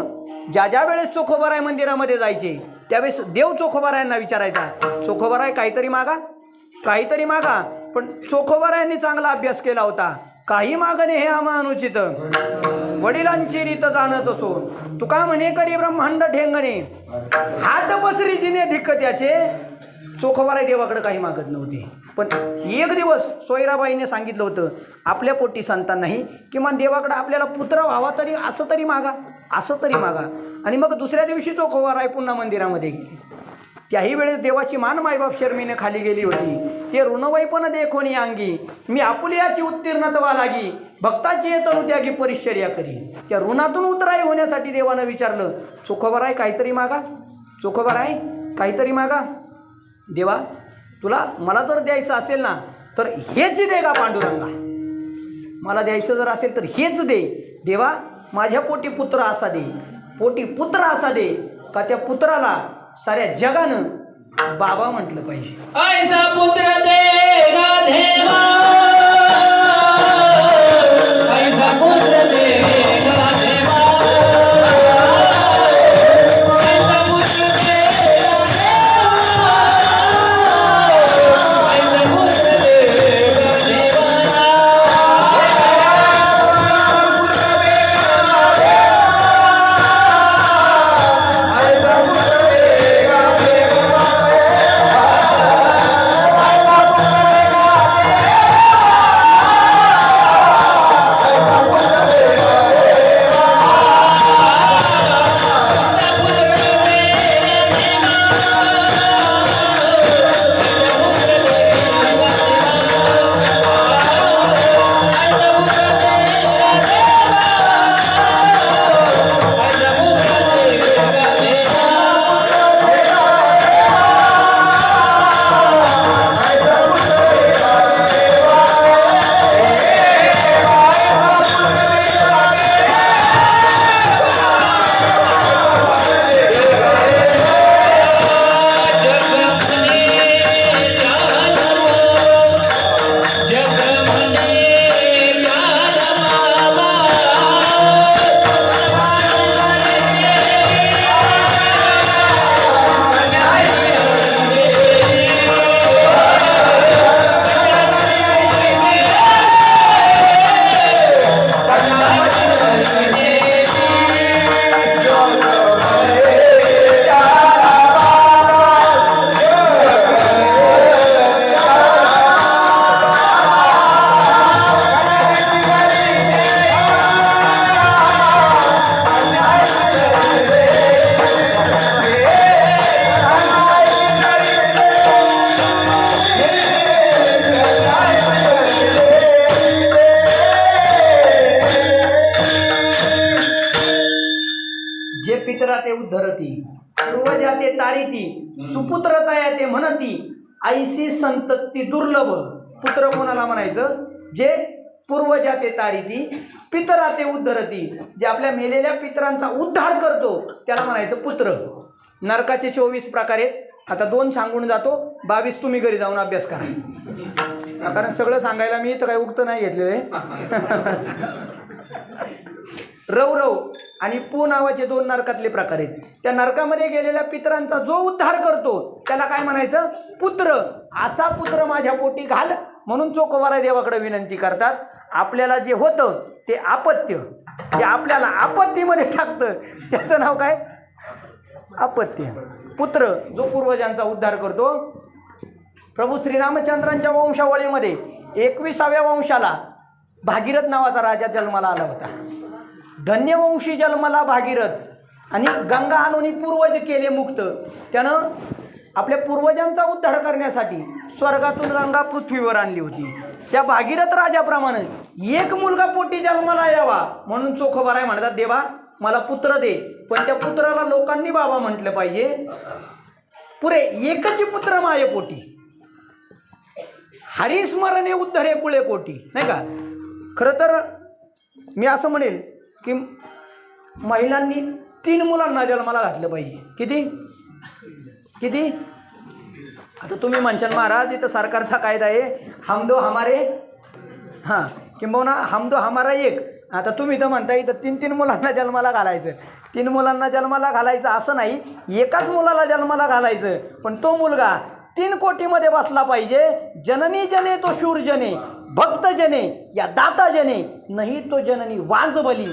ज्या वेळेस चोखोबराय मंदिरामध्ये जायचे, त्यावेळेस देव चोखोबरायांना विचारायचा, चोखोबराय काहीतरी मागा. पण चोखोबरायांनी चांगला अभ्यास केला होता. काही मागणे हे आम्हा अनुचित, वडिलांची रीत जाणत असो, तुका म्हणे करी ब्रह्मांड ठेंगणे, हात पसरी जिने धिक्क त्याचे. चोखोबराय देवाकडे काही मागत नव्हते. पण एक दिवस सोयराबाईने सांगितलं होतं, आपल्या पोटी संतान नाही, किमान देवाकडे आपल्याला पुत्र व्हावा तरी असं तरी मागा. आणि मग दुसऱ्या दिवशी चोखोबराय पुन्हा मंदिरामध्ये गेले. त्याही वेळेस देवाची मान मायबाप शर्मीने खाली गेली होती. ते ऋणवैपण देखोनी अंगी, मी आपुलियाची उत्तीर्णत्वा लागी, भक्ताची येतनु त्यागी परिश्चर्या करी. त्या ऋणातून उतराई होण्यासाठी देवानं विचारलं, चोखोबराय काहीतरी मागा. देवा, तुला मला जर द्यायचं असेल ना तर हेच दे का पांडुरंगा. मला द्यायचं जर असेल तर हेच दे. देवा, माझ्या पोटी पुत्र असा दे का त्या पुत्राला साऱ्या जगानं बाबा म्हटलं पाहिजे. ऐसा पुत्र देगा देवा, ऐसा पुत्र देगा देवा, ऐसा पुत्र देगा देवा, ऐसा पुत्र देगा देवा. म्हणती ऐसी संतती दुर्लभ. पुत्र कोणाला म्हणायचं? जे पूर्वजा ते तारिती, पितरा ते उद्धरती, जे आपल्या मेलेल्या पितरांचा उद्धार करतो त्याला म्हणायचं पुत्र. नरकाचे 24 प्रकार आहेत. आता 2 सांगून जातो, 22 तुम्ही घरी जाऊन अभ्यास करा, कारण सगळं सांगायला मी तर काही उक्त नाही घेतलेलं आहे. रव आणि पू नावाचे 2 नरकातले प्रकार आहेत. त्या नरकामध्ये गेलेल्या पितरांचा जो उद्धार करतो त्याला काय म्हणायचं? पुत्र. असा पुत्र माझ्या पोटी घाल म्हणून चोखोबाराय देवाकडे विनंती करतात. आपल्याला जे होतं ते अपत्य, जे आपल्याला आपत्तीमध्ये टाकतं त्याचं नाव काय? अपत्य. पुत्र जो पूर्वजांचा उद्धार करतो. प्रभू श्रीरामचंद्रांच्या वंशावळीमध्ये 21व्या वंशाला भागीरथ नावाचा राजा जन्माला आला होता. धन्यवंशी जन्मला भागीरथ आणि गंगा आणून पूर्वज केले मुक्त. त्यानं आपल्या पूर्वजांचा उद्धार करण्यासाठी स्वर्गातून गंगा पृथ्वीवर आणली होती. त्या भागीरथ राजाप्रमाणे एक मुलगा पोटी जन्माला यावा म्हणून चोखोबाराय म्हणतात, देवा मला पुत्र दे. पण त्या पुत्राला लोकांनी बाबा म्हटलं पाहिजे. पुरे एकच पुत्र माये पोटी, हरिस्मरणे उद्धरे कुळे कोटी, नाही का? खरं तर मी असं म्हणेल की महिलांनी 3 मुलांना जन्माला घातलं पाहिजे. किती किती? आता तुम्ही म्हणशाल महाराज इथं सरकारचा कायदा आहे हम दो हमारे, हां किंबहुना हम दो हमारा एक. आता तुम्ही तर म्हणता इथं 3 मुलांना जन्माला घालायचं. 3 मुलांना जन्माला घालायचं असं नाही, एकाच मुलाला जन्माला घालायचं. पण तो मुलगा 3 कोटीमध्ये बसला पाहिजे. जननी जने तो शूर जने, भक्त जने या दाता जने, नाही तो जननी वांज बली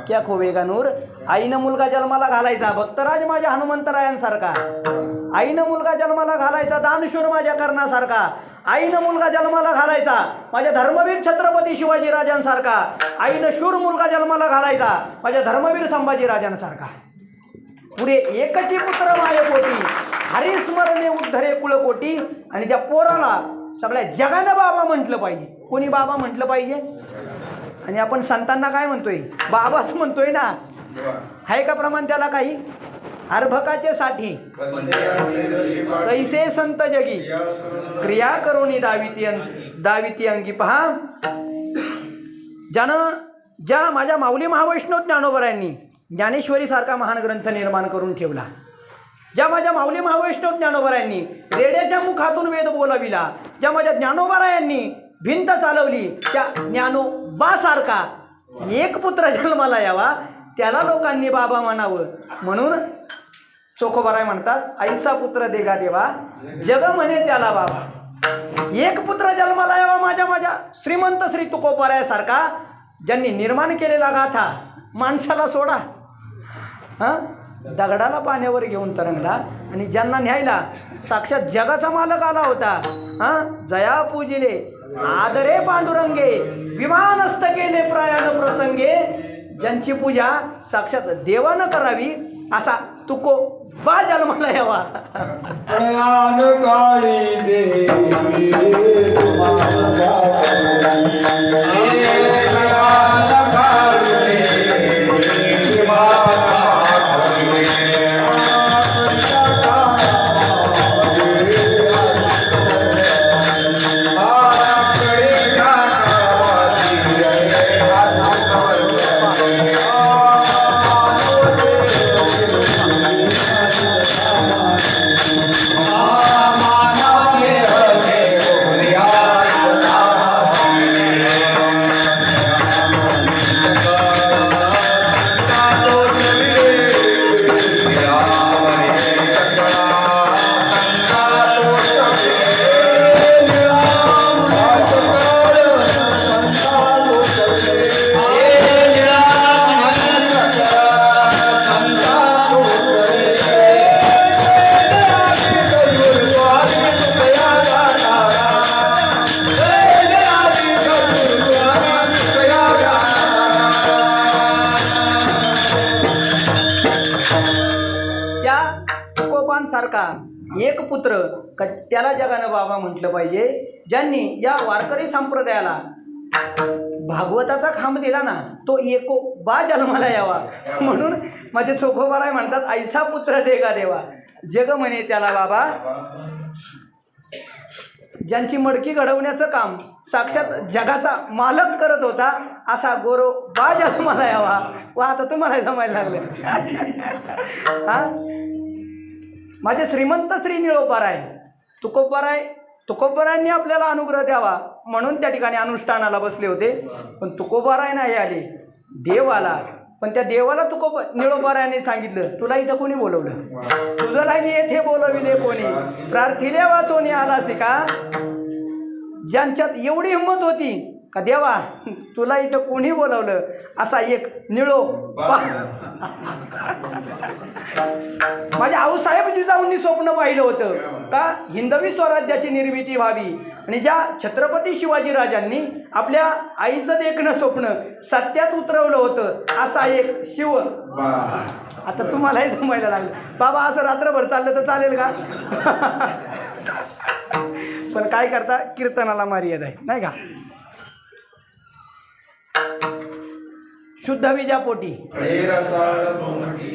क्या खोवेगा नूर. आईनं मुलगा जन्माला घालायचा भक्तराज माझ्या हनुमंतरायांसारखा, आईनं मुलगा जन्माला घालायचा दानशूर माझ्या कर्णासारखा, आईनं मुलगा जन्माला घालायचा माझ्या धर्मवीर छत्रपती शिवाजी राजांसारखा, आईनं शूर मुलगा जन्माला घालायचा माझ्या धर्मवीर संभाजी राजांसारखा. पुरे एकची पुत्र माये पोटी, हरिस्मरणे उद्धरे कुळकोटी. आणि त्या पोराला सगळ्या जगानं बाबा म्हटलं पाहिजे. कोणी बाबा म्हटलं पाहिजे? आणि आपण संतांना काय म्हणतोय? बाबाच म्हणतोय ना. आहे का प्रमाण त्याला काही? अर्भकाचे साठी तैसे संत जगी क्रिया करोनी दाविती अंगी. पहा, ज्या माझ्या माऊली महावैष्णव ज्ञानोबरायांनी ज्ञानेश्वरी सारखा महान ग्रंथ निर्माण करून ठेवला, ज्या माझ्या माऊली महावैष्णव ज्ञानोबरायांनी रेड्याच्या मुखातून वेद बोलाविला, ज्या माझ्या ज्ञानोबरायांनी भिंत चालवली, त्या ज्ञानोबासारखा एक पुत्र जन्माला यावा त्याला लोकांनी बाबा म्हणावं. म्हणून चोखोबाराय म्हणतात ऐसा पुत्र देगा देवा, जग म्हणे त्याला बाबा. एक पुत्र जन्माला यावा माझ्या श्रीमंत श्री तुकोबारायासारखा, ज्यांनी निर्माण केलेला गाथा माणसाला सोडा, हां दगडाला पाण्यावर घेऊन तरंगला आणि ज्यांना न्यायला साक्षात जगाचा मालक आला होता. हां जया पूजिले आदरे पांडुरंगे, विमानस्थ केले प्रयाण प्रसंगे. ज्यांची पूजा साक्षात देवानं करावी असा तुको बा जन्माला यावा. प्रयाण काळी देवी सारखा एक पुत्र त्याला जगानं बाबा म्हटलं पाहिजे. ज्यांनी या वारकरी संप्रदायाला भागवताचा खांब दिला ना, तो एको बा जन्माला यावा. म्हणून माझे चोखोबाराय म्हणतात ऐसा पुत्र देगा देवा, जग म्हणे त्याला बाबा. ज्यांची मडकी घडवण्याचं काम साक्षात जगाचा मालक करत होता असा गोरो बा जन्माला यावा. वा आता तुम्हाला जमायला लागले. हा माझे श्रीमंत श्री निळोपाराय तुकोबारायांनी आपल्याला अनुग्रह द्यावा म्हणून त्या ठिकाणी अनुष्ठानाला बसले होते. पण तुकोबाराय नाही आले, देव आला. पण त्या देवाला निळोबारायांनी सांगितलं, तुला इथं कोणी बोलवलं? तुझं लाईन येथे बोलविले कोणी? प्रार्थिले वाचोनी आलासी का? ज्यांच्यात एवढी हिंमत होती का देवा तुला इथं कोणी बोलवलं, असा एक निळो माझ्या आऊसाहेब जिजाऊंनी स्वप्न पाहिलं होतं का हिंदवी स्वराज्याची निर्मिती व्हावी. आणि ज्या छत्रपती शिवाजीराजांनी आपल्या आईचं देखणं स्वप्न सत्यात उतरवलं होतं असा एक शिव. आता तुम्हालाही जमायला लागलं बाबा, असं रात्रभर चाललं तर चालेल का? पण काय करता, कीर्तनाला मर्यादा आहे नाही का? शुद्ध बीजापोटी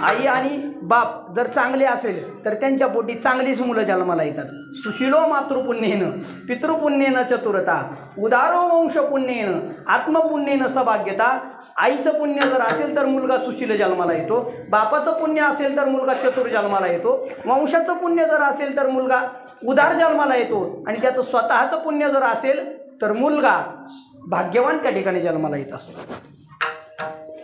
आई आणि बाप जर चांगले असेल तर त्यांच्या पोटी चांगलीच मुलं जन्माला येतात. सुशीलो मातृपुण्येन पितृपुण्येन चतुरता उदारो वंश पुण्येन आत्मपुण्येन सभाग्यता. आईचं पुण्य जर असेल तर मुलगा सुशील जन्माला येतो, बापाचं पुण्य असेल तर मुलगा चतुर जन्माला येतो, वंशाचं पुण्य जर असेल तर मुलगा उदार जन्माला येतो, आणि त्याचं स्वतःचं पुण्य जर असेल तर मुलगा भाग्यवान त्या ठिकाणी जन्माला येत असतो.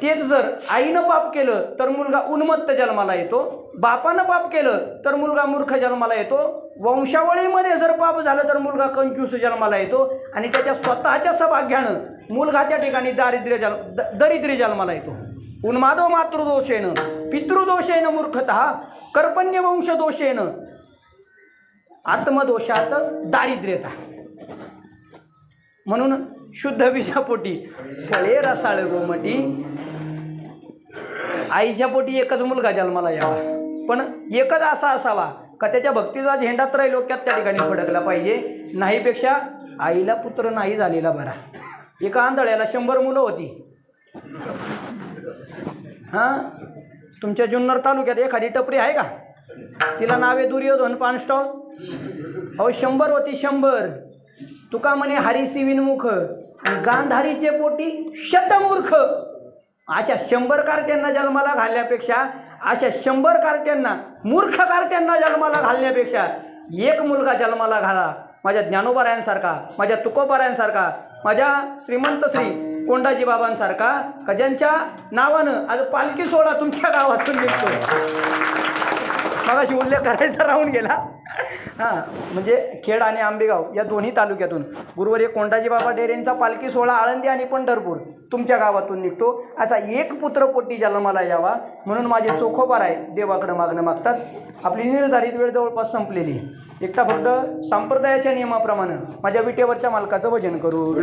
तेच जर आईनं पाप केलं तर मुलगा उन्मत्त जन्माला येतो, बापानं पाप केलं तर मुलगा मूर्ख जन्माला येतो, वंशावळीमध्ये जर पाप झालं तर मुलगा कंजूस जन्माला येतो, आणि त्याच्या स्वतःच्या सौभाग्यानं मुलगा त्या ठिकाणी दरिद्री जन्माला येतो. उन्मादो मातृदोषेन पितृदोषेन मूर्खतः कर्पण्य वंशदोषेन आत्मदोषात दारिद्र्यता. म्हणून शुद्ध बीजापोटी फळे रसाळ गोमटी. आईच्या पोटी एकच मुलगा जन्माला यावा, पण एकच असा असावा का त्याच्या भक्तीचा झेंडा त्रैलोक्यात त्या ठिकाणी फडकला पाहिजे. नाहीपेक्षा आईला पुत्र नाही झालेला बरा. एका आंधळ्याला 100 मुलं होती. हां, तुमच्या जुन्नर तालुक्यात एखादी टपरी आहे का? तिला नावे दुर्योधन पान स्टॉल. अहो 100 होती 100. तुका म्हणे हरीसी विनमुख आणि गांधारीचे पोटी शतमूर्ख. अशा 100 कार्ट्यांना जन्माला घालण्यापेक्षा, अशा 100 कार्ट्यांना मूर्ख कार्ट्यांना जन्माला घालण्यापेक्षा एक मुलगा जन्माला घाला. माझ्या ज्ञानोबारायांसारखा, माझ्या तुकोबारायांसारखा, माझ्या श्रीमंत श्री कोंडाजी बाबांसारखा, का ज्यांच्या नावानं आज पालखी सोहळा तुमच्या गावातून निघतोय. मगाशी उल्लेख करायचा राहून गेला. हां, म्हणजे खेड आणि आंबेगाव या दोन्ही तालुक्यातून गुरुवारी कोंडाजी बाबा डेरेंचा पालखी सोहळा आळंदी आणि पंढरपूर तुमच्या गावातून निघतो. असा एक पुत्र पोटी जन्माला यावा म्हणून माझे चोखोबार आहे देवाकडं मागणं मागतात. आपली निर्धारित वेळ जवळपास संपलेली. एकटा फक्त संप्रदायाच्या नियमाप्रमाणे माझ्या विटेवरच्या मालकाचं भजन करू.